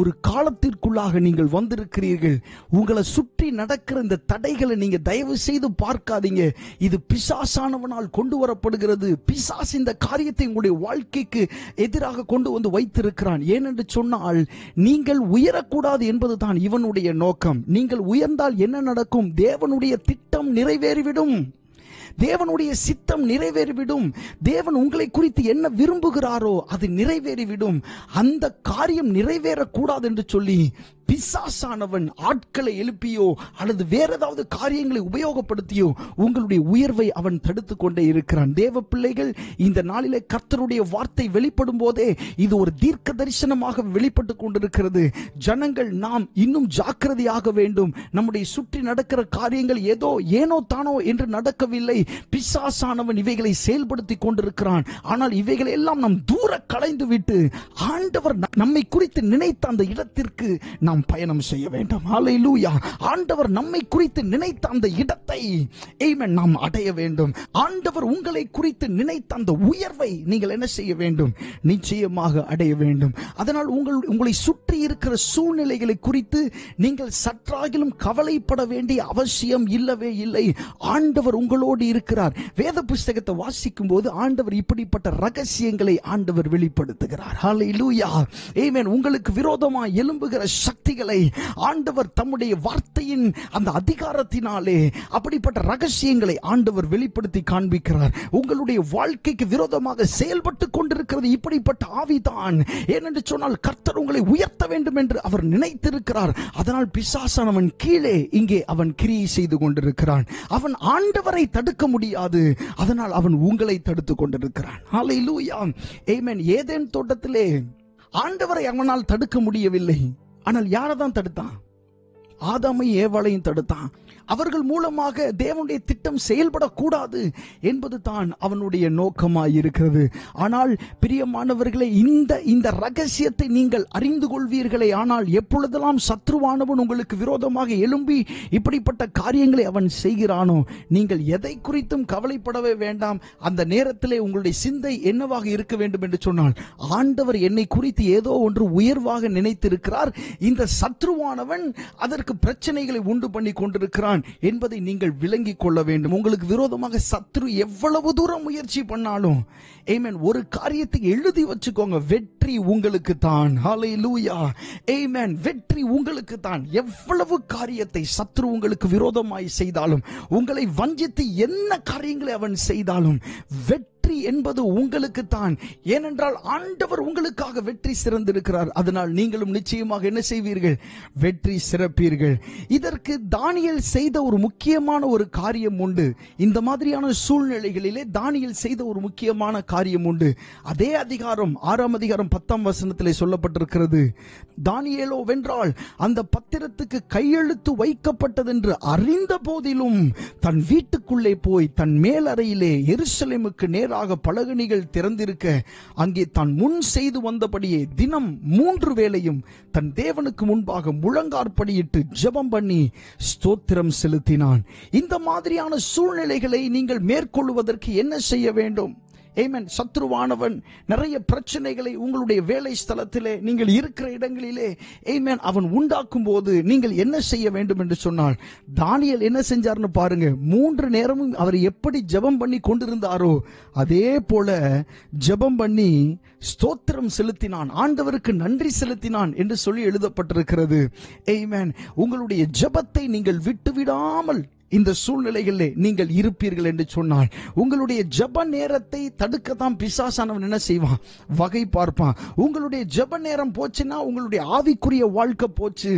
ஒரு காலத்திற்குள்ளாக நீங்கள் வந்திருக்கிறீர்கள். உங்களை சுற்றி நடக்கிற இந்த தடைகளை நீங்க தயவு செய்து பார்க்காதீங்க. இது பிசாசானவனால் கொண்டு வரப்படுகிறது. பிசாசு இந்த காரியத்தை உங்களுடைய வாழ்க்கைக்கு எதிராக கொண்டு வந்து வைத்திருக்கிறான். ஏனென்று சொன்னால், நீங்கள் உயரக்கூடாது என்பதுதான் இவனுடைய நோக்கம். நீங்கள் உயர்ந்தால் என்ன நடக்கும்? தேவனுடைய திட்டம் நிறைவேறிவிடும். தேவனுடைய சித்தம் நிறைவேறிவிடும். தேவன் உங்களை குறித்து என்ன விரும்புகிறாரோ அது நிறைவேறிவிடும். அந்த காரியம் நிறைவேறக்கூடாது என்று சொல்லி பிசாசானவன் ஆட்களை எழுப்பியோ அல்லது வேற ஏதாவது காரியங்களை உபயோகப்படுத்தியோ உங்களுடைய உயர்வை அவன் தடுத்து கொண்டே இருக்கிறான். தேவ பிள்ளைகள், இந்த நாளிலே கர்த்தருடைய வார்த்தை வெளிப்படும் போதே இது ஒரு தீர்க்க தரிசனமாக வெளிப்பட்டு கொண்டிருக்கிறது. ஜனங்கள் நாம் இன்னும் ஜாக்கிரதையாக வேண்டும். நம்முடைய சுற்றி நடக்கிற காரியங்கள் ஏனோ தானோ என்று நடக்கவில்லை. பிசாசானவன் இவைகளை செயல்படுத்தி கொண்டிருக்கிறான். ஆனால் இவைகளை எல்லாம் நாம் தூர களைந்து விட்டு ஆண்டவர் நம்மை குறித்து நினைத்த அந்த இடத்திற்கு நாம் நாம் பயணம் செய்ய வேண்டும். ஹல்லேலூயா. ஆண்டவர் நம்மை குறித்து நினைத்த அந்த இடத்தை ஆமென் நாம் அடைய வேண்டும். ஆண்டவர் உங்களை குறித்து நினைத்த அந்த உயர்வை நீங்கள் என்ன செய்ய வேண்டும்? நிச்சயமாக அடைய வேண்டும். அதனால் உங்களை சுற்றி இருக்கிற சூழ்நிலைகளை குறித்து நீங்கள் சற்றாகிலும் கவலைப்பட வேண்டிய அவசியம் இல்லவே இல்லை. ஆண்டவர் உங்களோடு இருக்கிறார். வேத புஸ்தகத்தை வாசிக்கும் போது ஆண்டவர் இப்படிப்பட்ட ரகசியங்களை ஆண்டவர் வெளிப்படுத்துகிறார். ஹல்லேலூயா. ஆமென். உங்களுக்கு விரோதமாக எழும்புகிற சக்திகளை ஆண்டவர் தம்முடைய வார்த்தையின் அந்த அதிகாரத்தினாலே அப்படிப்பட்ட ரகசியங்களை ஆண்டவர் வெளிப்படுத்தி காண்பிக்கிறார். உங்களுடைய வாழ்க்கைக்கு விரோதமாக செயல்பட்டு கொண்டிருக்கிறது இப்படிப்பட்ட ஆவிதான். ஏனென்று சொன்னால் கர்த்தர் உங்களை உயர்த்த வேண்டும் என்று அவர் நினைத்திருக்கிறார். அதனால் பிசாசானவன் கீழே இங்கே அவன் கிரியை செய்து கொண்டிருக்கிறான். அவன் ஆண்டவரை தடுக்க முடியாது. அதனால் அவன் உங்களை தடுத்துக் கொண்டிருக்கிறான். ஹல்லேலூயா. ஆமென். ஏதேன் தோட்டத்திலே ஆண்டவரை அவனால் தடுக்க முடியவில்லை. ஆனால் யாரை தான் தடுத்தான்? ஆதாமை ஏவாளையும் தடுத்தான். அவர்கள் மூலமாக தேவனுடைய திட்டம் செயல்படக்கூடாது என்பது தான் அவனுடைய நோக்கமாய் இருக்கிறது. ஆனால் பிரியமானவர்களே, இந்த ரகசியத்தை நீங்கள் அறிந்து கொள்வீர்களே, ஆனால் எப்பொழுதெல்லாம் சத்ருவானவன் உங்களுக்கு விரோதமாக எழும்பி இப்படிப்பட்ட காரியங்களை அவன் செய்கிறானோ, நீங்கள் எதை குறித்தும் கவலைப்படவே வேண்டாம். அந்த நேரத்திலே உங்களுடைய சிந்தை என்னவாக இருக்க வேண்டும் என்று சொன்னால், ஆண்டவர் என்னை குறித்து ஏதோ ஒன்று உயர்வாக நினைத்திருக்கிறார். இந்த சத்ருவானவன் அதற்கு பிரச்சனைகளை உண்டு பண்ணி கொண்டிருக்கிறான் என்பதை நீங்கள் விளங்கிக் கொள்ள வேண்டும். உங்களுக்கு விரோதமாக சத்ரு எவ்வளவு தூரம் முயற்சி பண்ணாலும் ஆமென், ஒரு காரியத்தை எழுதி வச்சுக்கோங்க, வெற்றி உங்களுக்கு தான். ஹல்லேலூயா. ஆமென். வெற்றி உங்களுக்கு தான். எவ்வளவு காரியத்தை சத்ரு உங்களுக்கு விரோதமாய் செய்தாலும், உங்களை வஞ்சித்து என்ன காரியங்களை அவன் செய்தாலும், வெற்றி என்பது உங்களுக்கு தான். ஏனென்றால் ஆண்டவர் உங்களுக்காக வெற்றி சிறந்திருக்கிறார். அதனால் நீங்களும் நிச்சயமாக என்ன செய்வீர்கள்? வெற்றி சிறப்பீர்கள். இதற்கு தானியேல் செய்த ஒரு முக்கியமான ஒரு காரியம் உண்டு. இந்த மாதிரியான சூழ்நிலைகளிலே தானியேல் செய்த ஒரு முக்கியமான காரியம் உண்டு. அதே அதிகாரம் 6ஆம் அதிகாரம் 10ஆம் வசனத்திலே சொல்லப்பட்டிருக்கிறது. தானியேலோ வென்றால் அந்த பத்திரத்துக்கு கையெழுத்து வைக்கப்பட்டதென்று அறிந்த போதிலும் தன் வீட்டுக்குள்ளே போய் தன் மேலறையிலே எருசலேமுக்கு நேராக பலகணிகள் திறந்திருக்க அங்கே தான் முன் செய்து வந்தபடியே தினம் 3 வேளையும் தன் தேவனுக்கு முன்பாக முழங்காற்படியிட்டு ஜெபம் பண்ணி ஸ்தோத்திரம் செலுத்தினான். இந்த மாதிரியான சூழ்நிலைகளை நீங்கள் மேற்கொள்வதற்கு என்ன செய்ய வேண்டும்? ஆமென். சத்ருவானவன் நிறைய பிரச்சனைகளை உங்களுடைய வேலை ஸ்தலத்திலே, நீங்கள் இருக்கிற இடங்களிலே ஆமென் அவன் உண்டாக்கும் போது நீங்கள் என்ன செய்ய வேண்டும் என்று சொன்னால், தானியேல் என்ன செஞ்சார்னு பாருங்க. 3 நேரமும் அவர் எப்படி ஜெபம் பண்ணி கொண்டிருந்தாரோ அதே போல ஜெபம் பண்ணி ஸ்தோத்திரம் செலுத்தினான், ஆண்டவருக்கு நன்றி செலுத்தினான் என்று சொல்லி எழுதப்பட்டிருக்கிறது. ஆமென். உங்களுடைய ஜெபத்தை நீங்கள் விட்டுவிடாமல் இந்த சூழ்நிலைகளிலே நீங்கள் இருப்பீர்கள் என்று சொன்னால், உங்களுடைய ஜெப நேரத்தை தடுக்கத்தான் பிசாசானவன் என்ன செய்வான்? வகை பார்ப்பான். உங்களுடைய ஜெப நேரம் போச்சுன்னா உங்களுடைய ஆவிக்குரிய வாழ்க்கை போச்சு.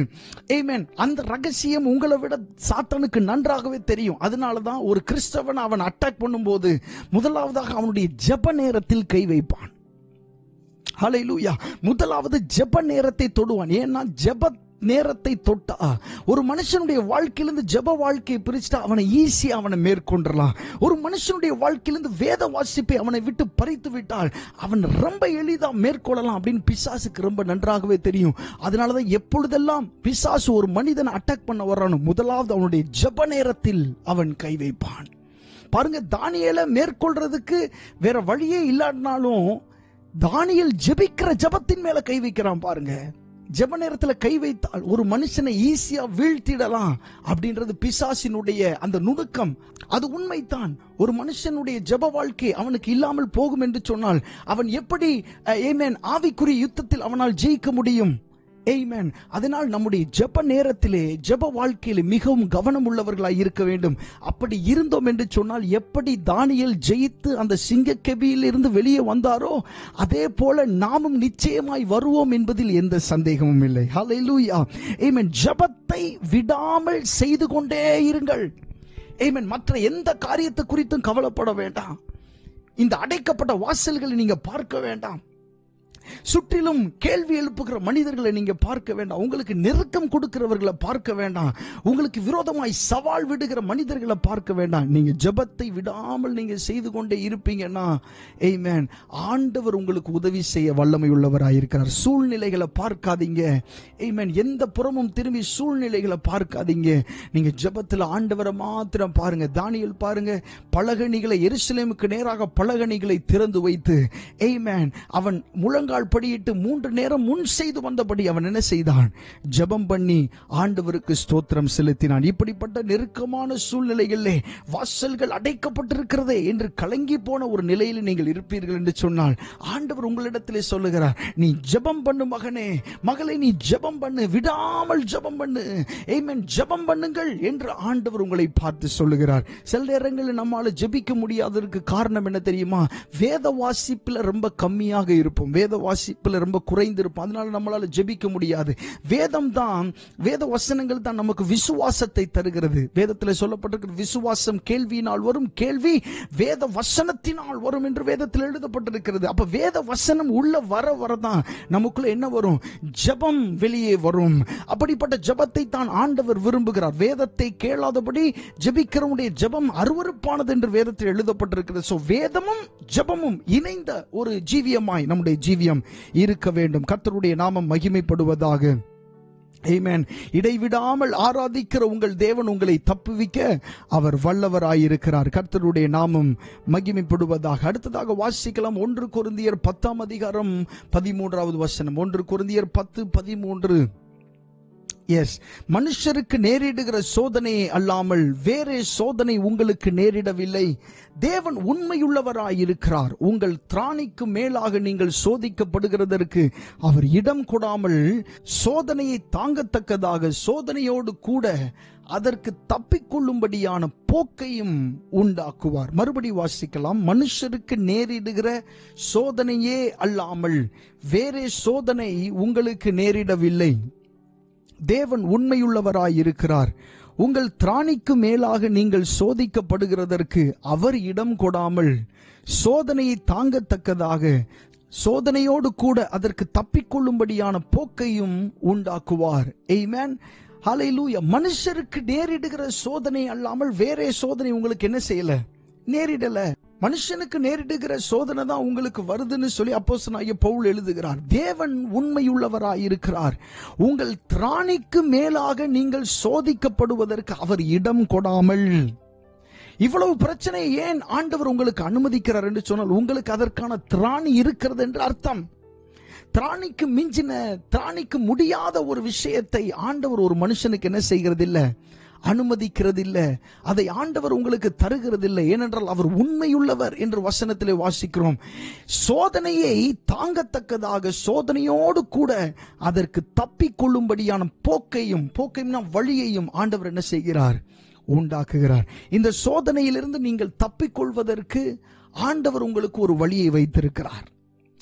ஆமென். அந்த ரகசியம் உங்களை விட சாத்தானுக்கு நன்றாகவே தெரியும். அதனாலதான் ஒரு கிறிஸ்தவன் அவன் அட்டாக் பண்ணும்போது முதலாவதாக அவனுடைய ஜெப நேரத்தில் கை வைப்பான். ஹல்லேலூயா. முதலாவது ஜெப நேரத்தை தொடுவான். ஏன்னா ஜெப நேரத்தை தொட்டா ஒரு மனுஷனுடைய வாழ்க்கையிலிருந்து ஜெப வாழ்க்கையை பிரிச்சுட்டா அவனை ஈஸியா அவனை மேற்கொண்டலாம். ஒரு மனுஷனுடைய வாழ்க்கையிலிருந்து வேத வாசிப்பை அவனை விட்டு பறித்து விட்டால் அவன் ரொம்ப எளிதா மேற்கொள்ளலாம் அப்படின்னு பிசாசுக்கு ரொம்ப நன்றாகவே தெரியும். அதனாலதான் எப்பொழுதெல்லாம் பிசாசு ஒரு மனிதனை அட்டாக் பண்ண வர்றானோ முதலாவது அவனுடைய ஜெப நேரத்தில் அவன் கை வைப்பான். பாருங்க, தானியேலை மேற்கொள்றதுக்கு வேற வழியே இல்லாட்டினாலும் தானியேல் ஜெபிக்கிற ஜெபத்தின் மேல கை வைக்கிறான். பாருங்க, ஜெப நேரத்தில் கை வைத்தால் ஒரு மனுஷனை ஈஸியா வீழ்த்திடலாம் அப்படின்றது பிசாசினுடைய அந்த நுணுக்கம். அது உண்மைதான். ஒரு மனுஷனுடைய ஜெப வாழ்க்கை அவனுக்கு இல்லாமல் போகும் என்று சொன்னால் அவன் எப்படி ஆமென் ஆவிக்குரிய யுத்தத்தில் அவனால் ஜெயிக்க முடியும்? ஆமென். அதனால் நம்முடைய ஜெப நேரத்திலே ஜெப வாழ்க்கையிலே மிகவும் கவனம் உள்ளவர்களாய் இருக்க வேண்டும். அப்படி இருந்தோம் என்று சொன்னால் எப்படி தானியேல் ஜெயித்து அந்த சிங்கக்கெபியில் இருந்து வெளியே வந்தாரோ அதே போல நாமும் நிச்சயமாய் வருவோம் என்பதில் எந்த சந்தேகமும் இல்லை. ஹல்லேலூயா. ஆமென். ஜெபத்தை விடாமல் செய்து கொண்டே இருங்கள். ஆமென். மற்ற எந்த காரியத்தை குறித்தும் கவலைப்பட வேண்டாம். இந்த அடைக்கப்பட்ட வாசல்களை நீங்க பார்க்க வேண்டாம். சுற்றிலும் கேள்வி எழுப்புகிற மனிதர்களை நீங்க பார்க்க வேண்டாம். உங்களுக்கு நெருக்கம் கொடுக்கிறவர்களை பார்க்க வேண்டாம். உங்களுக்கு விரோதமாய் சவால் விடுகிற மனிதர்களை பார்க்க வேண்டாம். நீங்க ஜெபத்தை விடாமல் நீங்க செய்து கொண்டே இருப்பீங்கன்னா ஆமென், ஆண்டவர் உங்களுக்கு உதவி செய்ய வல்லமை உள்ளவராயிருக்கிறார். சூழ்நிலைகளை பார்க்காதீங்க. ஆமென். எந்த புறமும் திரும்பி சூழ்நிலைகளை பார்க்காதீங்க. நீங்க ஜெபத்தில் ஆண்டவரை மாத்திரம் பாருங்க. தானியேல் பாருங்க, பலகணிகளை எருசலேமுக்கு நேராக பலகணிகளை திறந்து வைத்து ஆமென், அவன் முழங்கால் படியிட்டு 3 நேரம் முன் செய்து வந்தபடி அவன் என்ன செய்தான்? ஜெபம் பண்ணி ஆண்டவருக்கு ஸ்தோத்திரம் செலுத்தினான். இப்படிப்பட்ட நெருக்கமான சூழ்நிலைகளிலே வாசல்கள் அடைக்கப்பட்டிருக்கிறதே என்று கலங்கி போன ஒரு நிலையில் நீங்கள் இருப்பீர்கள் என்று சொன்னால் ஆண்டவர் உங்களிடத்திலே சொல்லுகிறார், நீ ஜெபம் பண்ணு மகனே, மகளே, நீ ஜெபம் பண்ணு, விடாமல் ஜெபம் பண்ணு. ஆமென். ஜெபம் பண்ணுங்கள் என்று ஆண்டவர் உங்களை பார்த்து சொல்லுகிறார். சில நேரங்களில் நம்மால ஜெபிக்க முடியாததற்கு காரணம் என்ன தெரியுமா? வேத வாசிப்புல ரொம்ப கம்மியாக இருப்போம், வேத வாசிப்புல ரொம்ப குறைந்திருப்போம். அதனால நம்மளால ஜெபிக்க முடியாது. வேதம் தான், வேத வசனங்கள் தான் நமக்கு விசுவாசத்தை தருகிறது. வேதத்தில் சொல்லப்பட்டிருக்கிற விசுவாசம் கேள்வியினால் வரும், கேள்வி வேத வசனத்தினால் வரும் என்று வேதத்தில் எழுதப்பட்டிருக்கிறது. அப்ப வேத வசனம் உள்ள வர வரதான் நமக்குள்ள என்ன வரும்? ஜெபம் வெளியே வரும். அப்படிப்பட்ட ஜெபத்தை தான் ஆண்டவர் விரும்புகிறார். வேதத்தை கேளாதபடி ஜெபிக்கிறவனுடைய ஜெபம் அருவருப்பானது என்று வேதத்தில் எழுதப்பட்டிருக்கிறது. சோ வேதமும் ஜெபமும் இணைந்த ஒரு ஜீவியமாய் நம்முடைய ஜீவியம் இருக்க வேண்டும். கர்த்தருடைய நாமம் மகிமைப்படுவதாக. ஆமென். இடைவிடாமல் ஆராதிக்கிற உங்கள் தேவன் உங்களை தப்புவிக்க அவர் வல்லவராயிருக்கிறார். கர்த்தருடைய நாமம் மகிமைப்படுவதாக. அடுத்ததாக வாசிக்கலாம் 1 கொரிந்தியர் 10ஆம் அதிகாரம் 13வது வசனம். 1 கொரிந்தியர் 10:13. எஸ், மனுஷருக்கு நேரிடுகிற சோதனையை அல்லாமல் வேறே சோதனை உங்களுக்கு நேரிடவில்லை. தேவன் உண்மையுள்ளவராயிருக்கிறார். உங்கள் திராணிக்கு மேலாக நீங்கள் சோதிக்கப்படுகிறதற்கு அவர் இடம் கொடாமல் சோதனையை தாங்கத்தக்கதாக சோதனையோடு கூட அதற்கு தப்பிக்கொள்ளும்படியான போக்கையும் உண்டாக்குவார். மறுபடி வாசிக்கலாம். மனுஷருக்கு நேரிடுகிற சோதனையே அல்லாமல் வேறே சோதனை உங்களுக்கு நேரிடவில்லை. தேவன் உண்மையுள்ளவராயிருக்கிறார். உங்கள் திராணிக்கு மேலாக நீங்கள் சோதிக்கப்படுகிறதற்கு அவர் இடம் கொடாமல் சோதனையை தாங்கத்தக்கதாக சோதனையோடு கூட அதற்கு தப்பிக்கொள்ளும்படியான போக்கையும் உண்டாக்குவார். ஆமென். ஹல்லேலூயா. மனுஷருக்கு நேரிடுகிற சோதனை அல்லாமல் வேறே சோதனை உங்களுக்கு என்ன செய்யல? நேரிடல. மனுஷனுக்கு நேரிடுகிற சோதனை தான் உங்களுக்கு வருதுன்னு சொல்லி அப்போஸ்தலனாகிய பவுல் எழுதுகிறார். தேவன் உண்மையுள்ளவராயிருக்கிறார். உங்கள் திராணிக்கு மேலாக நீங்கள் சோதிக்கப்படுவதற்கு அவர் இடம் கொடாமல். இவ்வளவு பிரச்சனை ஏன் ஆண்டவர் உங்களுக்கு அனுமதிக்கிறார் என்று சொன்னால் உங்களுக்கு அதற்கான திராணி இருக்கிறது என்று அர்த்தம். திராணிக்கு மிஞ்சின, திராணிக்கு முடியாத ஒரு விஷயத்தை ஆண்டவர் ஒரு மனுஷனுக்கு என்ன செய்கிறது இல்ல? அனுமதிக்கிறதில்லை. அதை ஆண்டவர் உங்களுக்கு தருகிறதில்லை. ஏனென்றால் அவர் உண்மையுள்ளவர் என்று வசனத்திலே வாசிக்கிறோம். சோதனையை தாங்கத்தக்கதாக சோதனையோடு கூட அதற்கு தப்பிக்கொள்ளும்படியான போக்கையும் வழியையும் ஆண்டவர் என்ன செய்கிறார்? உண்டாக்குகிறார். இந்த சோதனையிலிருந்து நீங்கள் தப்பிக்கொள்வதற்கு ஆண்டவர் உங்களுக்கு ஒரு வழியை வைத்திருக்கிறார்.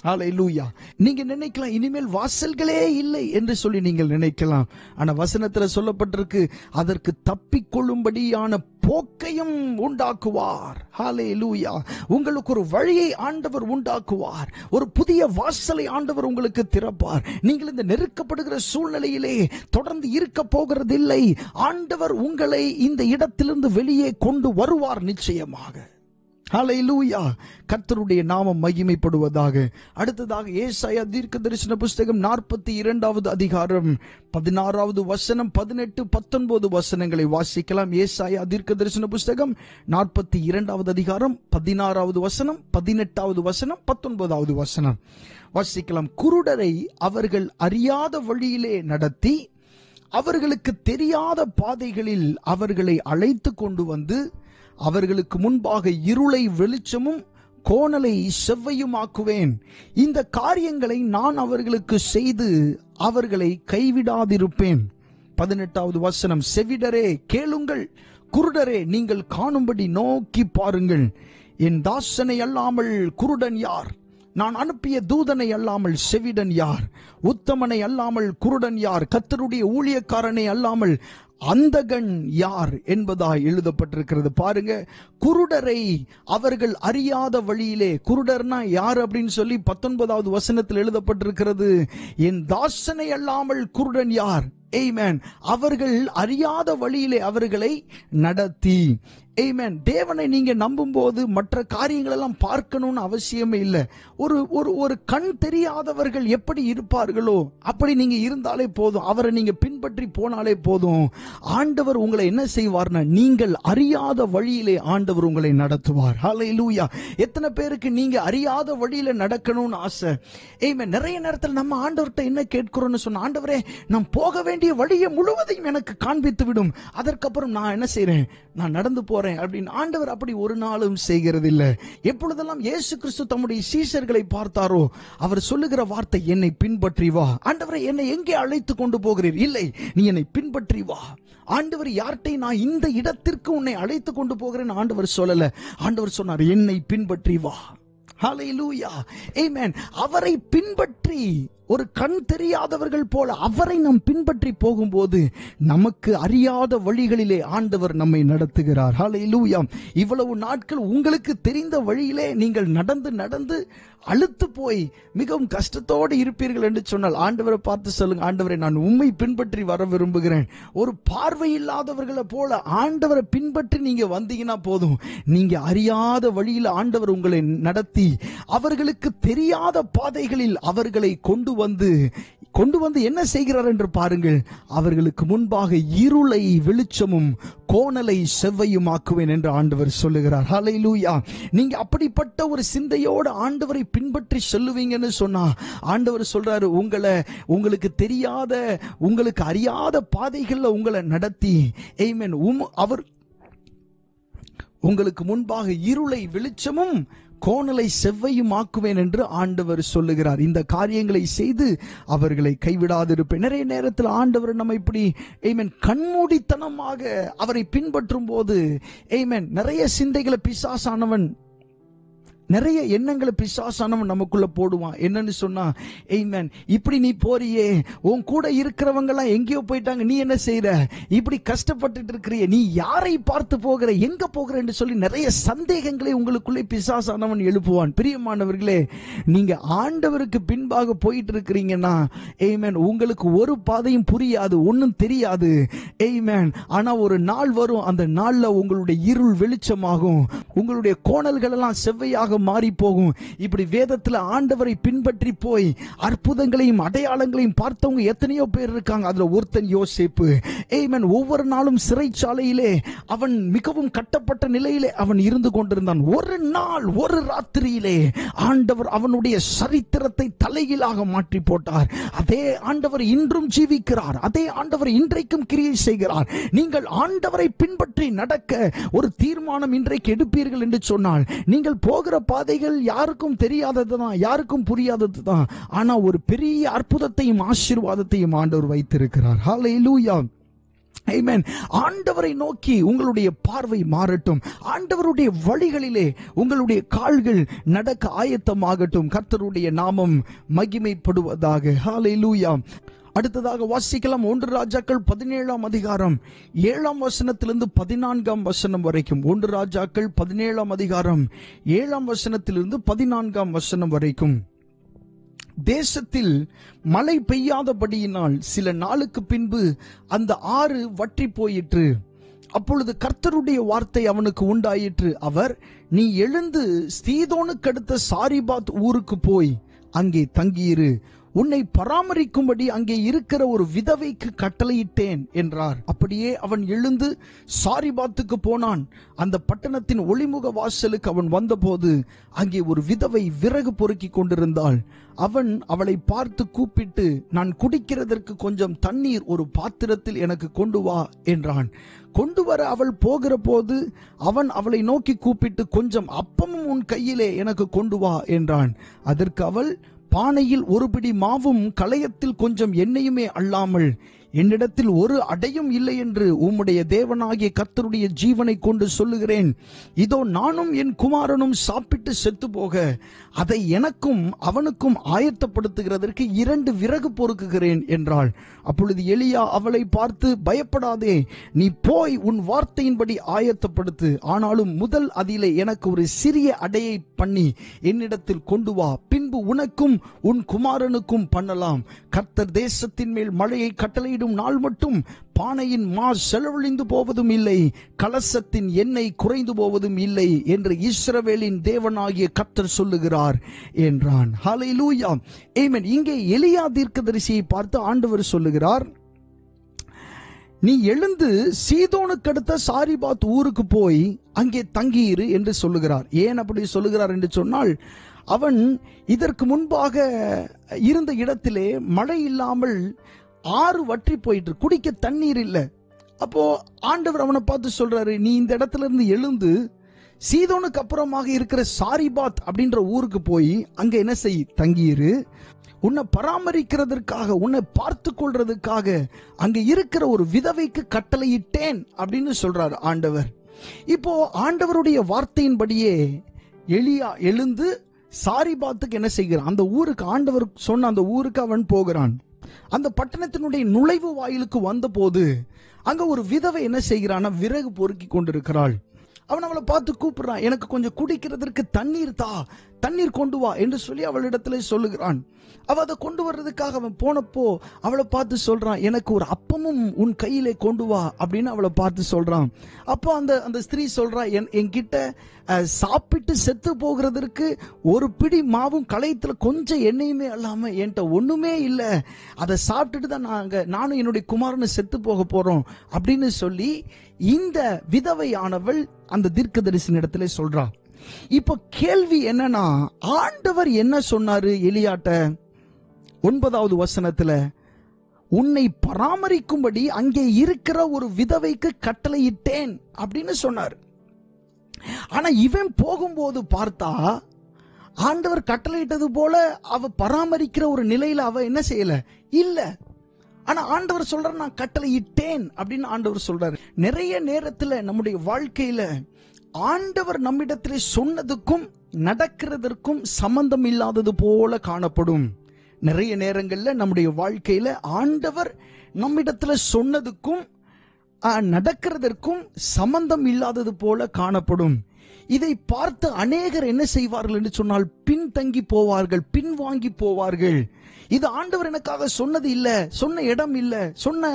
ஹல்லேலூயா. நீங்க நினைக்கலாம் இனிமேல் வாசல்களே இல்லை என்று சொல்லி நீங்கள் நினைக்கலாம். ஆனா வசனத்துல சொல்லப்பட்டிருக்கு அதற்கு தப்பிக்கொள்ளும்படியான போக்கையும் உண்டாக்குவார். ஹல்லேலூயா. உங்களுக்கு ஒரு வழியை ஆண்டவர் உண்டாக்குவார். ஒரு புதிய வாசலை ஆண்டவர் உங்களுக்கு திறப்பார். நீங்கள் இந்த நெருக்கப்படுகிற சூழ்நிலையிலே தொடர்ந்து இருக்க போகிறதில்லை. ஆண்டவர் உங்களை இந்த இடத்திலிருந்து வெளியே கொண்டு வருவார் நிச்சயமாக. ஹல்லேலூயா. கர்த்தருடைய நாமம் மகிமைப்படுவதாக. அடுத்ததாக ஏசாயா தீர்க்கதரிசன புஸ்தகம் 42வது அதிகாரம் 16வது வசனம் 18, 19 வசனங்களை வாசிக்கலாம். ஏசாயா தீர்க்கதரிசன புஸ்தகம் 42வது அதிகாரம் 16வது வசனம், 18வது வசனம், 19வது வசனம் வாசிக்கலாம். குருடரை அவர்கள் அறியாத வழியிலே நடத்தி அவர்களுக்கு தெரியாத பாதைகளில் அவர்களை அழைத்து கொண்டு வந்து அவர்களுக்கு முன்பாக இருளை வெளிச்சமும் கோணலை செவ்வையுமாக்குவேன். இந்த காரியங்களை நான் அவர்களுக்கு செய்து அவர்களை கைவிடாதிருப்பேன். 18வது வசனம். செவிடரே கேளுங்கள், குருடரே நீங்கள் காணும்படி நோக்கி பாருங்கள். என் தாசனை அல்லாமல் குருடன் யார்? நான் அனுப்பிய தூதனை அல்லாமல் செவிடன் யார்? உத்தமனை அல்லாமல் குருடன் யார்? கர்த்தருடைய ஊழியக்காரனை அல்லாமல் அந்தகன் யார் என்பதாய் எழுதப்பட்டிருக்கிறது. பாருங்க, குருடரை அவர்கள் அறியாத வழியிலே, குருடர்னா யார் அப்படின்னு சொல்லி 19வது வசனத்தில் எழுதப்பட்டிருக்கிறது. என் தாசனை அல்லாமல் குருடன் யார்? ஆமென். அவர்கள் அறியாத வழியிலே அவர்களை நடத்தி. ஆமென். தேவனை நீங்க நம்பும் போது மற்ற காரியங்கள் எல்லாம் பார்க்கணும்னு அவசியமே இல்லை. ஒரு கண் தெரியாதவர்கள் எப்படி இருப்பார்களோ அப்படி நீங்க இருந்தாலே போதும். அவரை நீங்க பின்பற்றி போனாலே போதும். ஆண்டவர் உங்களை என்ன செய்வார்னா, நீங்கள் அறியாத வழியிலே ஆண்டவர் உங்களை நடத்துவார். ஹல்லேலூயா. எத்தனை பேருக்கு நீங்க அறியாத வழியில நடக்கணும்னு ஆசை? ஆமென். நிறைய நேரத்தில் நம்ம ஆண்டவர்கிட்ட என்ன கேட்கிறோம்னு சொன்ன, ஆண்டவரே நான் போக வேண்டிய வழியை முழுவதையும் எனக்கு காண்பித்து விடும், அதற்கப்புறம் நான் என்ன செய்றேன், நான் நடந்து போறேன் அப்படின்னு. ஆண்டவர் அப்படி ஒரு நாளும் செய்கிறது இல்லை. எப்பொழுதெல்லாம் இயேசு கிறிஸ்து தம்முடைய சீஷர்களை பார்த்தாரோ அவர் சொல்லுகிற வார்த்தை, என்னை பின்பற்றி வா. ஆண்டவரை என்னை எங்கே அழைத்து கொண்டு போகிறீர்? இல்லை, நீ என்னை பின்பற்றி வா. ஆண்டவர் யார்ட்டை நான் இந்த இடத்திற்கு உன்னை அழைத்து கொண்டு போகிறேன் ஆண்டவர் சொல்லல. ஆண்டவர் சொன்னார், என்னை பின்பற்றி வா. ஹல்லேலூயா. ஆமென். அவரை பின்பற்றி, ஒரு கண் தெரியாதவர்கள் போல அவரை நாம் பின்பற்றி போகும்போது நமக்கு அறியாத வழிகளிலே ஆண்டவர் நம்மை நடத்துகிறார். ஹல்லேலூயா. இவ்வளவு நாட்கள் உங்களுக்கு தெரிந்த வழியிலே நீங்கள் நடந்து நடந்து அழுத்து போய் மிகவும் கஷ்டத்தோடு இருப்பீர்கள் என்று சொன்னால் ஆண்டவரை பார்த்து சொல்லுங்க, ஆண்டவரை நான் உம்மை பின்பற்றி வர விரும்புகிறேன். ஒரு பார்வை இல்லாதவர்களை போல ஆண்டவரை பின்பற்றி நீங்க வந்தீங்கன்னா போதும். நீங்க அறியாத வழியில் ஆண்டவர் உங்களை நடத்தி அவர்களுக்கு தெரியாத பாதைகளில் அவர்களை கொண்டு வந்து என்ன செய்கிறார் என்று பாருங்கள். அவர்களுக்கு முன்பாக இருளை வெளிச்சமும் கோணலை செவ்வையுமாக்குவேன் என்று ஆண்டவர் சொல்லுகிறார். ஹல்லேலூயா. நீங்க அப்படிப்பட்ட ஒரு சிந்தையோடு ஆண்டவரை பின்பற்றி சொல்லுவீங்கன்னு சொன்னா ஆண்டவர் சொல்றாரு, உங்களுக்கு தெரியாத, உங்களுக்கு அறியாத பாதைகள்ல உங்களை நடத்தி, ஆமென், அவர் உங்களுக்கு முன்பாக இருளை வெளிச்சமும் கோணலை செவ்வையும் ஆக்குவேன் என்று ஆண்டவர் சொல்லுகிறார். இந்த காரியங்களை செய்து அவர்களை கைவிடாதிருப்பேன். நிறைய நேரத்தில் ஆண்டவர் நம்ம இப்படி ஆமென் கண்மூடித்தனமாக அவரை பின்பற்றும் போது ஆமென் நிறைய சிந்தைகளை பிசாசானவன், நிறைய எண்ணங்களை பிசாசானவன் நமக்குள்ள போடுவான். என்னன்னு சொன்னா, ஆமென், இப்படி நீ போறியே, உன் கூட இருக்கிறவங்க எல்லாம் எங்கேயோ போயிட்டாங்க, நீ என்ன செய்யற, இப்படி கஷ்டப்பட்டுட்டு இருக்கிறிய, நீ யாரை பார்த்து போகிற, எங்க போகிற என்று சொல்லி நிறைய சந்தேகங்களை உங்களுக்குள்ளே பிசாசானவன் எழுப்புவான். பிரியமானவர்களே, நீங்க ஆண்டவருக்கு பின்பாக போயிட்டு இருக்கிறீங்கன்னா ஆமென், உங்களுக்கு ஒரு பாதையும் புரியாது, ஒன்னும் தெரியாது. ஆமென். ஆனா ஒரு நாள் வரும், அந்த நாள்ல உங்களுடைய இருள் வெளிச்சமாகும், உங்களுடைய கோணல்கள் எல்லாம் செவ்வையாக மாறி போகும். இப்படி வேதத்தில் ஆண்டவரை பின்பற்றி போய் அற்புதங்களையும் அடையாளங்களையும் பார்த்தவங்க எத்தனையோ பேர் இருக்காங்க. அதுல ஒருத்தன் யோசேப்பு. ஆமென். ஒவ்வொரு நாளும் சிறைச்சாலையிலே அவன் மிகவும் கட்டப்பட்ட நிலையிலே அவன் இருந்து கொண்டிருந்தான். ஒரு நாள், ஒரு ராத்திரியிலே ஆண்டவர் அவனுடைய சரித்திரத்தை தலைகீழாக மாற்றி போட்டார். அதே ஆண்டவர் இன்றும் ஜீவிக்கிறார். அதே ஆண்டவர் இன்றைக்கும் கிரியை செய்கிறார். நீங்கள் ஆண்டவரை பின்பற்றி நடக்க ஒரு தீர்மானம் இன்றைக்கு எடுப்பீர்கள் என்று சொன்னால், நீங்கள் போகிற பாதைகள் யாருக்கும் தெரியாததுதான், யாருக்கும் புரியாததுதான். ஆனா ஒரு பெரிய அற்புதத்தையும் ஆசீர்வாதத்தையும் ஆண்டவர் வைத்திருக்கிறார். ஹல்லேலூயா. ஆமென். ஆண்டவரை நோக்கி உங்களுடைய பார்வை மாறட்டும். ஆண்டவருடைய வழிகளிலே உங்களுடைய கால்கள் நடக்க ஆயத்தமாகட்டும். கர்த்தருடைய நாமம் மகிமைப்படுவதாக. ஹல்லேலூயா. அடுத்ததாக வாசிக்கலாம் 1 ராஜாக்கள் 17ஆம் அதிகாரம் 7ஆம் வசனத்திலிருந்து 14ஆம் வசனம் வரைக்கும். 1 ராஜாக்கள் 17ஆம் அதிகாரம் 7ஆம் வசனத்திலிருந்து 14ஆம் வசனம் வரைக்கும். தேசத்தில் மழை பெய்யாதபடியினால் சில நாளுக்கு பின்பு அந்த ஆறு வற்றி போயிற்று. அப்பொழுது கர்த்தருடைய வார்த்தை அவனுக்கு உண்டாயிற்று. அவர், நீ எழுந்து சீதோனுக்கு அடுத்த சாரிபாத் ஊருக்கு போய் அங்கே தங்கியிரு, உன்னை பராமரிக்கும்படி அங்கே இருக்கிற ஒரு விதவைக்கு கட்டளையிட்டேன் என்றார். அப்படியே அவன் எழுந்து சாரிபாத்துக்கு போனான். அந்த பட்டணத்தின் ஒளிமுக வாசலுக்கு அவன் வந்தபோது அங்கே ஒரு விதவை விறகு பொறுக்கி கொண்டிருந்தாள். அவன் அவளை பார்த்து கூப்பிட்டு, நான் குடிக்கிறதற்கு கொஞ்சம் தண்ணீர் ஒரு பாத்திரத்தில் எனக்கு கொண்டு வா என்றான். கொண்டு வர அவள் போகிற போது அவன் அவளை நோக்கி கூப்பிட்டு, கொஞ்சம் அப்பமும் உன் கையிலே எனக்கு கொண்டு வா என்றான். அதற்கு அவள், பானையில் ஒரு பிடி மாவும் களையத்தில் கொஞ்சம் எண்ணெயுமே அல்லாமல் என்னிடத்தில் ஒரு அடையும் இல்லை என்று உம்முடைய தேவனாகிய கர்த்தருடைய ஜீவனை கொண்டு சொல்லுகிறேன். இதோ நானும் என் குமாரனும் சாப்பிட்டு செத்து போக அதை எனக்கும் அவனுக்கும் ஆயத்தப்படுத்துகிறதற்கு 2 விறகு பொறுக்குகிறேன் என்றாள். அப்பொழுது எலியா அவளை பார்த்து, பயப்படாதே, நீ போய் உன் வார்த்தையின்படி ஆயத்தப்படுத்து. ஆனாலும் முதல் அதிலே எனக்கு ஒரு சிறிய அடையை பண்ணி என்னிடத்தில் கொண்டு வா, பின்பு உனக்கும் உன் குமாரனுக்கும் பண்ணலாம். கர்த்தர் தேசத்தின் மேல் மழையை கட்டளையிடும் நாள் மட்டும் பானையின் மா செலவழிந்து போவதும் இல்லை, கலசத்தின் எண்ணெய் குறைந்து போவதும் இல்லை என்று இஸ்ரவேலின் தேவனாகிய கர்த்தர் சொல்லுகிறார் என்றான். ஹல்லேலூயா, ஆமென். இங்கே எலியா தீர்க்கதரிசியை பார்த்து ஆண்டவர் சொல்லுகிறார், நீ எழுந்து சீதோனுக்கு அடுத்த சாரிபாத் ஊருக்கு போய் அங்கே தங்கியிரு என்று சொல்லுகிறார். ஏன் அப்படி சொல்லுகிறார் என்று சொன்னால், அவன் இதற்கு முன்பாக இருந்த இடத்திலே மழை இல்லாமல் ஆறு வற்றி போயிட்டு, குடிக்க தண்ணீர் இல்லை. அப்போ ஆண்டவர் அவனை பார்த்து சொல்றாரு, நீ இந்த இடத்துல இருந்து எழுந்து சீதோனுக்கு அப்புறமாக இருக்கிற சாரிபாத் அப்படின்ற ஊருக்கு போய் அங்க என்ன செய், தங்கியிரு. உன்னை பராமரிக்கிறதற்காக, உன்னை பார்த்து கொள்றதுக்காக அங்க இருக்கிற ஒரு விதவைக்கு கட்டளையிட்டேன் அப்படின்னு சொல்றாரு ஆண்டவர். இப்போ ஆண்டவருடைய வார்த்தையின்படியே எலியா எழுந்து சாரிபாத்துக்கு என்ன செய்கிறான், அந்த ஊருக்கு, ஆண்டவர் சொன்ன அந்த ஊருக்கு அவன் போகிறான். அந்த பட்டணத்தினுடைய நுழைவு வாயிலுக்கு வந்த போது அங்க ஒரு விதவை என்ன செய்கிறான், விறகு பொறுக்கி கொண்டிருக்கிறாள். அவன் அவளை பார்த்து கூப்பிடுறான், எனக்கு கொஞ்சம் குடிக்கிறதற்கு தண்ணீர் தா, தண்ணீர் கொண்டு வா என்று சொல்லி அவளிடத்துல சொல்லுகிறான். அவ அதை கொண்டு வர்றதுக்காக அவன் போனப்போ அவளை பார்த்து சொல்றான், எனக்கு ஒரு அப்பமும் உன் கையிலே கொண்டு வா அப்படின்னு அவளை பார்த்து சொல்றான். அப்போ அந்த ஸ்திரீ சொல்றா, என்கிட்ட சாப்பிட்டு செத்து போகிறதற்கு ஒரு பிடி மாவும் களையத்துல கொஞ்சம் எண்ணெயுமே இல்லாம என்கிட்ட ஒண்ணுமே இல்லை, அதை சாப்பிட்டுட்டு தான் நானும் என்னுடைய குமாரனை செத்து போக போறோம் அப்படின்னு சொல்லி இந்த விதவையானவள் அந்த தீர்க்கதரிசியின் இடத்துல சொல்றா. இப்போ கேள்வி என்னன்னா, ஆண்டவர் என்ன சொன்னாரு எலியாட்ட? 9வது வசனத்துல, உன்னை பராமரிக்கும்படி அங்கே இருக்கிற ஒரு விதவைக்கு கட்டளையிட்டேன் அப்படின்னு சொன்னார். ஆனா இவன் போகும்போது பார்த்தா ஆண்டவர் கட்டளையிட்டது போல அவ பராமரிக்கிற ஒரு நிலையில அவ என்ன செய்யல, இல்ல. ஆனா ஆண்டவர் சொல்ற, நான் கட்டளையிட்டேன் அப்படின்னு ஆண்டவர் சொல்றாரு. நிறைய நேரத்துல நம்முடைய வாழ்க்கையில ஆண்டவர் நம்மிடத்திலே சொன்னதுக்கும் நடக்கிறதற்கும் சம்பந்தம் இல்லாதது போல காணப்படும். நிறைய நேரங்கள்ல நம்முடைய வாழ்க்கையில ஆண்டவர் நம்மிடத்துல சொன்னதுக்கும் நடக்கிறதற்கும் சம்பந்தம் இல்லாதது போல காணப்படும். இதை பார்த்து அநேகர் என்ன செய்வார்கள் என்று சொன்னால், பின்தங்கி போவார்கள், பின்வாங்கி போவார்கள். இது ஆண்டவர் எனக்காக சொன்னது இல்ல, சொன்ன இடம் இல்ல, சொன்ன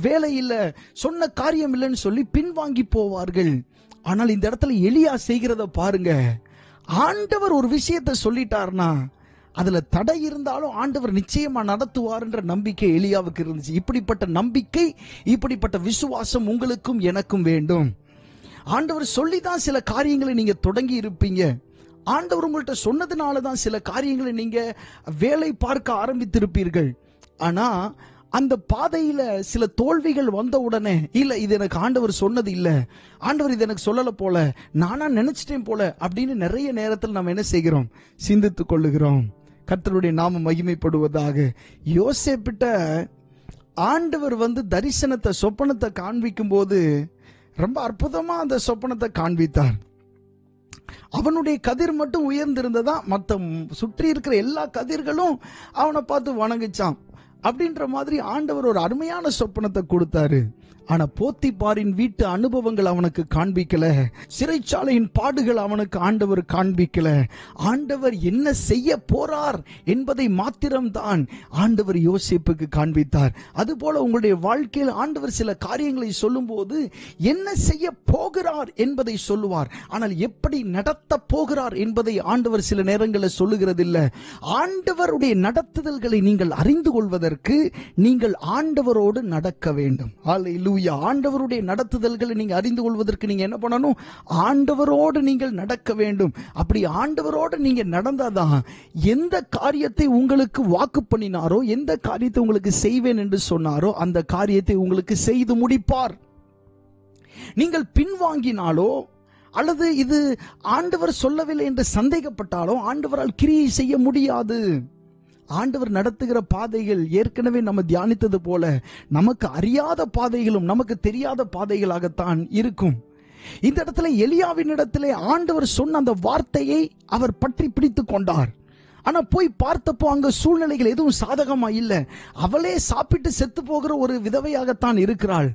வேலை இல்ல, சொன்ன காரியம் இல்லைன்னு சொல்லி பின்வாங்கி போவார்கள். ஆனால் இந்த இடத்துல எலியா செய்கிறத பாருங்க. ஆண்டவர் ஒரு விஷயத்தை சொல்லிட்டார்னா அதுல தடை இருந்தாலும் ஆண்டவர் நிச்சயமா நடத்துவார்ன்ற நம்பிக்கை எலியாவுக்கு இருந்துச்சு. இப்படிப்பட்ட நம்பிக்கை, இப்படிப்பட்ட விசுவாசம் உங்களுக்கும் எனக்கும் வேண்டும். ஆண்டவர் சொல்லிதான் சில காரியங்களை நீங்க தொடங்கி இருப்பீங்க. ஆண்டவர் உங்கள்கிட்ட சொன்னதுனாலதான் சில காரியங்களை நீங்க வேலை பார்க்க ஆரம்பித்திருப்பீர்கள். ஆனா அந்த பாதையில சில தோல்விகள் வந்த உடனே, இல்ல இது எனக்கு ஆண்டவர் சொன்னது இல்ல, ஆண்டவர் இது எனக்கு சொல்லல போல, நானா நினைச்சிட்டேன் போல அப்படின்னு நிறைய நேரத்தில் நம்ம என்ன செய்கிறோம், சிந்தித்துக் கொள்ளுகிறோம். கர்த்தருடைய நாமம் மகிமைப்படுவதாக. யோசேப்பிட்ட ஆண்டவர் தரிசனத்தை, சொப்பனத்தை காண்பிக்கும் போது ரொம்ப அற்புதமா அந்த சொப்பனத்தை காண்பித்தார். அவனுடைய கதிர் மட்டும் உயர்ந்திருந்ததா, மற்ற சுற்றி இருக்கிற எல்லா கதிர்களும் அவனை பார்த்து வணங்கிச்சான். அப்படின்ற மாதிரி ஆண்டவர் ஒரு அருமையான சொப்பனத்தை கொடுத்தாரு. ஆனா போத்திபாரின் வீட்டு அனுபவங்கள் அவனுக்கு காண்பிக்கல, சிறைச்சாலையின் பாடுகள் அவனுக்கு ஆண்டவர் காண்பிக்கல. ஆண்டவர் என்ன செய்ய போறார் என்பதை மாத்திரம்தான் ஆண்டவர் யோசேப்புக்கு காண்பித்தார். அதுபோல உங்களுடைய வாழ்க்கையில் ஆண்டவர் சில காரியங்களை சொல்லும் போது என்ன செய்ய போகிறார் என்பதை சொல்லுவார். ஆனால் எப்படி நடத்த போகிறார் என்பதை ஆண்டவர் சில நேரங்களில் சொல்லுகிறதில்லை. ஆண்டவருடைய நடத்துதல்களை நீங்கள் அறிந்து கொள்வதற்கு நீங்கள் ஆண்டவரோடு நடக்க வேண்டும். ஹல்லேலூயா. ஆண்டவருடைய நடத்துதல்களை நீங்க அறிந்து கொள்வதற்கு நீங்க என்ன பண்ணணும், ஆண்டவரோடு நீங்கள் நடக்க வேண்டும். அப்படி ஆண்டவரோடு நீங்க நடந்தாதான் எந்த காரியத்தை உங்களுக்கு வாக்கு பண்ணினாரோ, எந்த காரியத்தை உங்களுக்கு செய்வேன் என்று சொன்னாரோ அந்த காரியத்தை உங்களுக்கு செய்து முடிப்பார். நீங்கள் பின்வாங்கினாலோ அல்லது இது ஆண்டவர் சொல்லவில்லை என்று சந்தேகப்பட்டாலோ ஆண்டவரால் கிரியை செய்ய முடியாது. ஆண்டவர் நடத்துகிற பாதைகள் ஏற்கனவே நம்ம தியானித்தது போல நமக்கு அறியாத பாதைகளும் நமக்கு தெரியாத பாதைகளாகத்தான் இருக்கும். இந்த இடத்துல எலியாவின் இடத்திலே ஆண்டவர் சொன்ன அந்த வார்த்தையை அவர் பற்றி பிடித்து கொண்டார். ஆனா போய் பார்த்தப்போ அங்க சூழ்நிலைகள் எதுவும் சாதகமா இல்லை. அவளே சாப்பிட்டு செத்து போகிற ஒரு விதவையாகத்தான் இருக்கிறாள்.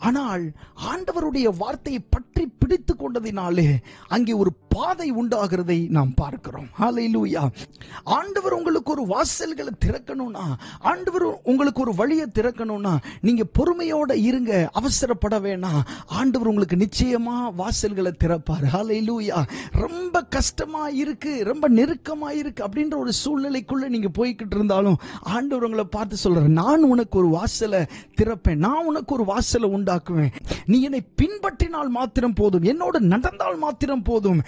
ஆனால் ஆண்டவருடைய வார்த்தையை பற்றி பிடித்து கொண்டதினாலே அங்கே ஒரு பாதை உண்டாகிறதை நாம் பார்க்கிறோம். ஹல்லேலூயா. ஆண்டவர் உங்களுக்கு ஒரு வாசல்களை திறக்கணும்னா, ஆண்டவர் உங்களுக்கு ஒரு வழியை திறக்கணும்னா நீங்க பொறுமையோட இருங்க, அவசரப்பட வேணாம். ஆண்டவர் உங்களுக்கு நிச்சயமா வாசல்களை திறப்பார். ஹல்லேலூயா. ரொம்ப கஷ்டமா இருக்கு, ரொம்ப நெருக்கமா இருக்கு அப்படின்ற ஒரு சூழ்நிலைக்குள்ள நீங்க போய்கிட்டு இருந்தாலும் ஆண்டவர் உங்களை பார்த்து சொல்றார், நான் உனக்கு ஒரு வாசலை திறப்பேன், நான் உனக்கு ஒரு வாசலை உண்டாக்குவேன். நீ என்னை பின்பற்றினால் மாத்திரம் போதும், என்னோடு நடந்தால் மாத்திரம் போதும்,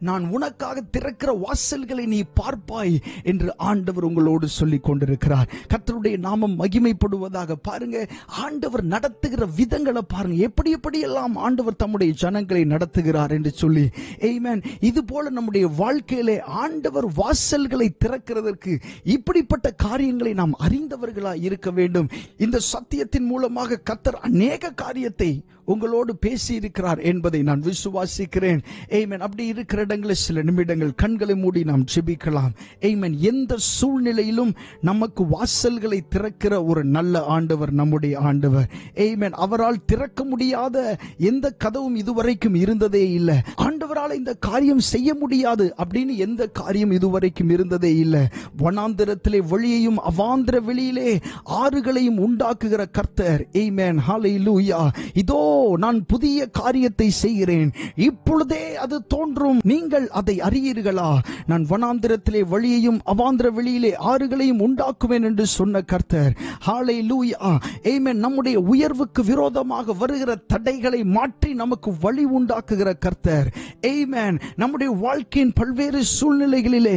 நான் உனக்காக திறக்கிற வாசல்களை நீ பார்ப்பாய் என்று ஆண்டவர் உங்களோடு சொல்லிக் கொண்டிருக்கிறார். கர்த்தருடைய நாமம் மகிமைப்படுவதாக. பாருங்க, ஆண்டவர் நடத்துகிற விதங்களை பாருங்க, எப்படி எப்படி எல்லாம் ஆண்டவர் தம்முடைய ஜனங்களை நடத்துகிறார் என்று சொல்லி. ஆமென். இது போல நம்முடைய வாழ்க்கையிலே ஆண்டவர் வாசல்களை திறக்கிறதற்கு இப்படிப்பட்ட காரியங்களை நாம் அறிந்தவர்களாய் இருக்க வேண்டும். இந்த சத்தியத்தின் மூலமாக கர்த்தர் அநேக காரியத்தை உங்களோடு பேசி இருக்கிறார் என்பதை நான் விசுவாசிக்கிறேன். ஆமென். அப்படி இருக்கிற இடங்களில் சில நிமிடங்கள் கண்களை மூடி நாம் ஜெபிக்கலாம். ஆமென். எந்த சூழ்நிலையிலும் நமக்கு வாசல்களை திறக்கிற ஒரு நல்ல ஆண்டவர் நம்முடைய ஆண்டவர். ஆமென். அவரால் திறக்க முடியாத எந்த கதவும் இதுவரைக்கும் இருந்ததே இல்லை. ஆண்டவரால் இந்த காரியம் செய்ய முடியாது அப்படின்னு எந்த காரியம் இதுவரைக்கும் இருந்ததே இல்லை. வனாந்திரத்திலே வழியையும் அவாந்திர வெளியிலே ஆறுகளையும் உண்டாக்குகிற கர்த்தர். ஆமென். ஹல்லேலூயா. இதோ நான் புதிய காரியத்தை செய்கிறேன், இப்பொழுதே அது தோன்றும், நீங்கள் அதை அறியீர்களா? நான் வனாந்திரத்திலே வழியையும் அவாந்திர வெளியிலே ஆறுகளையும் உண்டாக்குவேன் என்று சொன்ன கர்த்தர். ஹல்லேலூயா. ஆமென். நம்முடைய உயர்வுக்கு விரோதமாக வருகிற தடைகளை மாற்றி நமக்கு வழி உண்டாக்குகிற கர்த்தர். ஆமென். நம்முடைய வாழ்க்கையின் பல்வேறு சூழ்நிலைகளிலே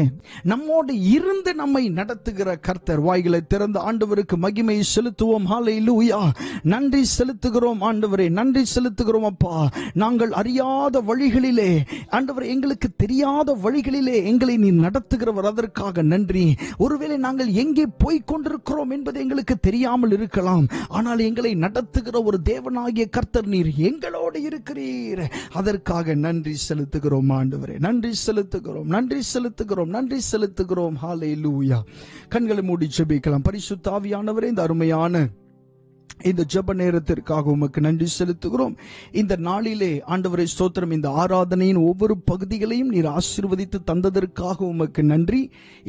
நம்மோடு இருந்து நம்மை நடத்துகிற கர்த்தர். வாய்களை திறந்த ஆண்டவருக்கு மகிமை செலுத்துவோம். ஹல்லேலூயா. நன்றி செலுத்துகிறோம் ஆண்டவரே, நன்றி செலுத்துகிறோம் அப்பா. நாங்கள் அறியாத வழிகளிலே ஆண்டவர், எங்களுக்கு தெரியாத வழிகளிலே எங்களை நீ நடத்துகிறவர், அதற்காக நன்றி. ஒருவேளை நாங்கள் எங்கே போய்க் கொண்டிருக்கிறோம் என்பது எங்களுக்கு தெரியாமல் இருக்கலாம், ஆனால் எங்களை நடத்துகிற ஒரு தேவனாகிய கர்த்தர் நீர் எங்களோடு இருக்கிறீர், அதற்காக நன்றி செலுத்துகிறோம் ஆண்டவரே. நன்றி செலுத்துகிறோம், நன்றி செலுத்துகிறோம், நன்றி செலுத்துகிறோம். ஹல்லேலூயா. கண்களை மூடி ஜெபிக்கலாம். பரிசுத்த ஆவியானவரே, இந்த அருமையான இந்த ஜெப நேரத்திற்காக உமக்கு நன்றி செலுத்துகிறோம். இந்த நாளிலே ஆண்டவரே ஸ்தோத்திரம். இந்த ஆராதனையின் ஒவ்வொரு பகுதிகளையும் நீர் ஆசீர்வதித்து தந்ததற்காக உமக்கு நன்றி.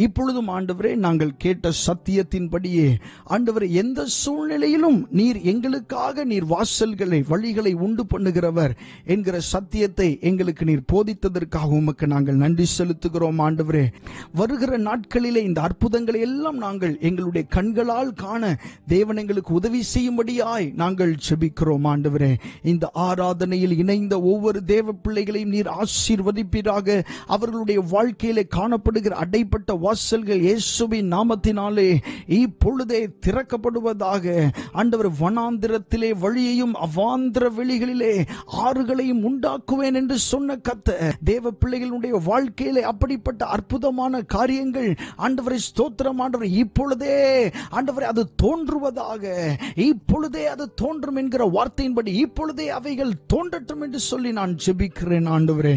இப்பொழுதும் ஆண்டவரே, நாங்கள் கேட்ட சத்தியத்தின்படியே ஆண்டவரே, எந்த சூழ்நிலையிலும் நீர் எங்களுக்காக நீர் வாசல்களை வழிகளை உண்டு பண்ணுகிறவர் என்கிற சத்தியத்தை எங்களுக்கு நீர் போதித்ததற்காக உமக்கு நாங்கள் நன்றி செலுத்துகிறோம் ஆண்டவரே. வருகிற நாட்களிலே இந்த அற்புதங்களை எல்லாம் நாங்கள் எங்களுடைய கண்களால் காண தேவன் எங்களுக்கு உதவி செய்யும் நாங்கள் ஜெபிக்கிறோம் ஆண்டவரே. இந்த ஆராதனையில் இணைந்த ஒவ்வொரு தேவ பிள்ளைகளையும் நீர் ஆசீர்வதிப்பீராக. அவர்களுடைய வாழ்க்கையிலே காணப்படுகிற அடைப்பட்ட வாசல்கள் இயேசுவின் நாமத்தினாலே இப்பொழுதே திறக்கப்படுவதாக. ஆண்டவர், வனாந்திரத்திலே வழியையும் அவாந்திர வெளிகளிலே ஆறுகளையும் உண்டாக்குவேன் என்று சொன்ன கர்த்தர், தேவ பிள்ளைகளுடைய வாழ்க்கையிலே அப்படிப்பட்ட அற்புதமான காரியங்கள் ஆண்டவரை ஸ்தோத்திரம் ஆண்டவர், இப்பொழுதே ஆண்டவரை அது தோன்றுவதாக. இப்பொழுதே அது தோன்றும் என்கிற வார்த்தையின்படி இப்பொழுதே அவைகள் தோன்றட்டும் என்று சொல்லி நான் ஜெபிக்கிறேன் ஆண்டவரே.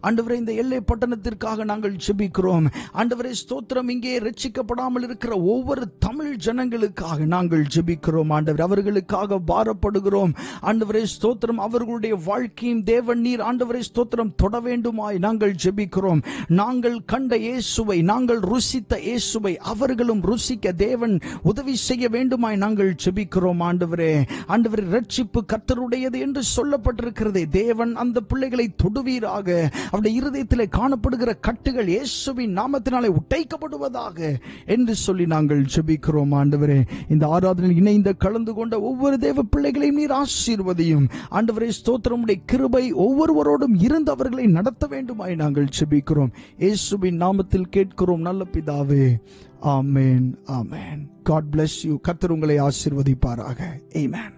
ஆண்டவரே, இந்த எல்லை பட்டணத்திற்காக நாங்கள் ஜெபிக்கிறோம் ஆண்டவரே ஸ்தோத்திரம். இங்கே ரட்சிக்கப்படாமல் இருக்கிற ஒவ்வொரு தமிழ் ஜனங்களுக்காக நாங்கள் ஜெபிக்கிறோம் ஆண்டவரே. அவர்களுக்காக பாரப்படுகிறோம் ஆண்டவரே ஸ்தோத்திரம். அவர்களுடைய வாழ்க்கையும் தேவன் நீர் ஆண்டவரே ஸ்தோத்திரம் தொட வேண்டுமாய் நாங்கள் ஜெபிக்கிறோம். நாங்கள் கண்ட இயேசுவை, நாங்கள் ருசித்த இயேசுவை அவர்களும் ருசிக்க தேவன் உதவி செய்ய வேண்டுமாய் நாங்கள் ஜெபிக்கிறோம் ஆண்டவரே. ஆண்டவரே, ரட்சிப்பு கர்த்தருடையது என்று சொல்லப்பட்டிருக்கிறதே, தேவன் அந்த பிள்ளைகளை தொடுவீராக. அவருடைய இருதயத்திலே காணப்படுகிற கட்டுகள் இயேசுவின் நாமத்தினாலே உடைக்கப்படுவதாக என்று சொல்லி நாங்கள் ஜெபிக்கிறோம் ஆண்டவரே. இந்த ஆராதனையில் இணைந்த கலந்து கொண்ட ஒவ்வொரு தேவ பிள்ளைகளையும் நீர் ஆசீர்வதியும் ஆண்டவரே ஸ்தோத்திரம். உடைய கிருபை ஒவ்வொருவரோடும் இருந்து அவர்களை நடத்த வேண்டுமாய் நாங்கள் ஜெபிக்கிறோம். இயேசுவின் நாமத்தில் கேட்கிறோம் நல்ல பிதாவே. ஆமென், ஆமென். God bless you. கர்த்தர் உங்களை ஆசீர்வதிப்பாராக. ஆமென்.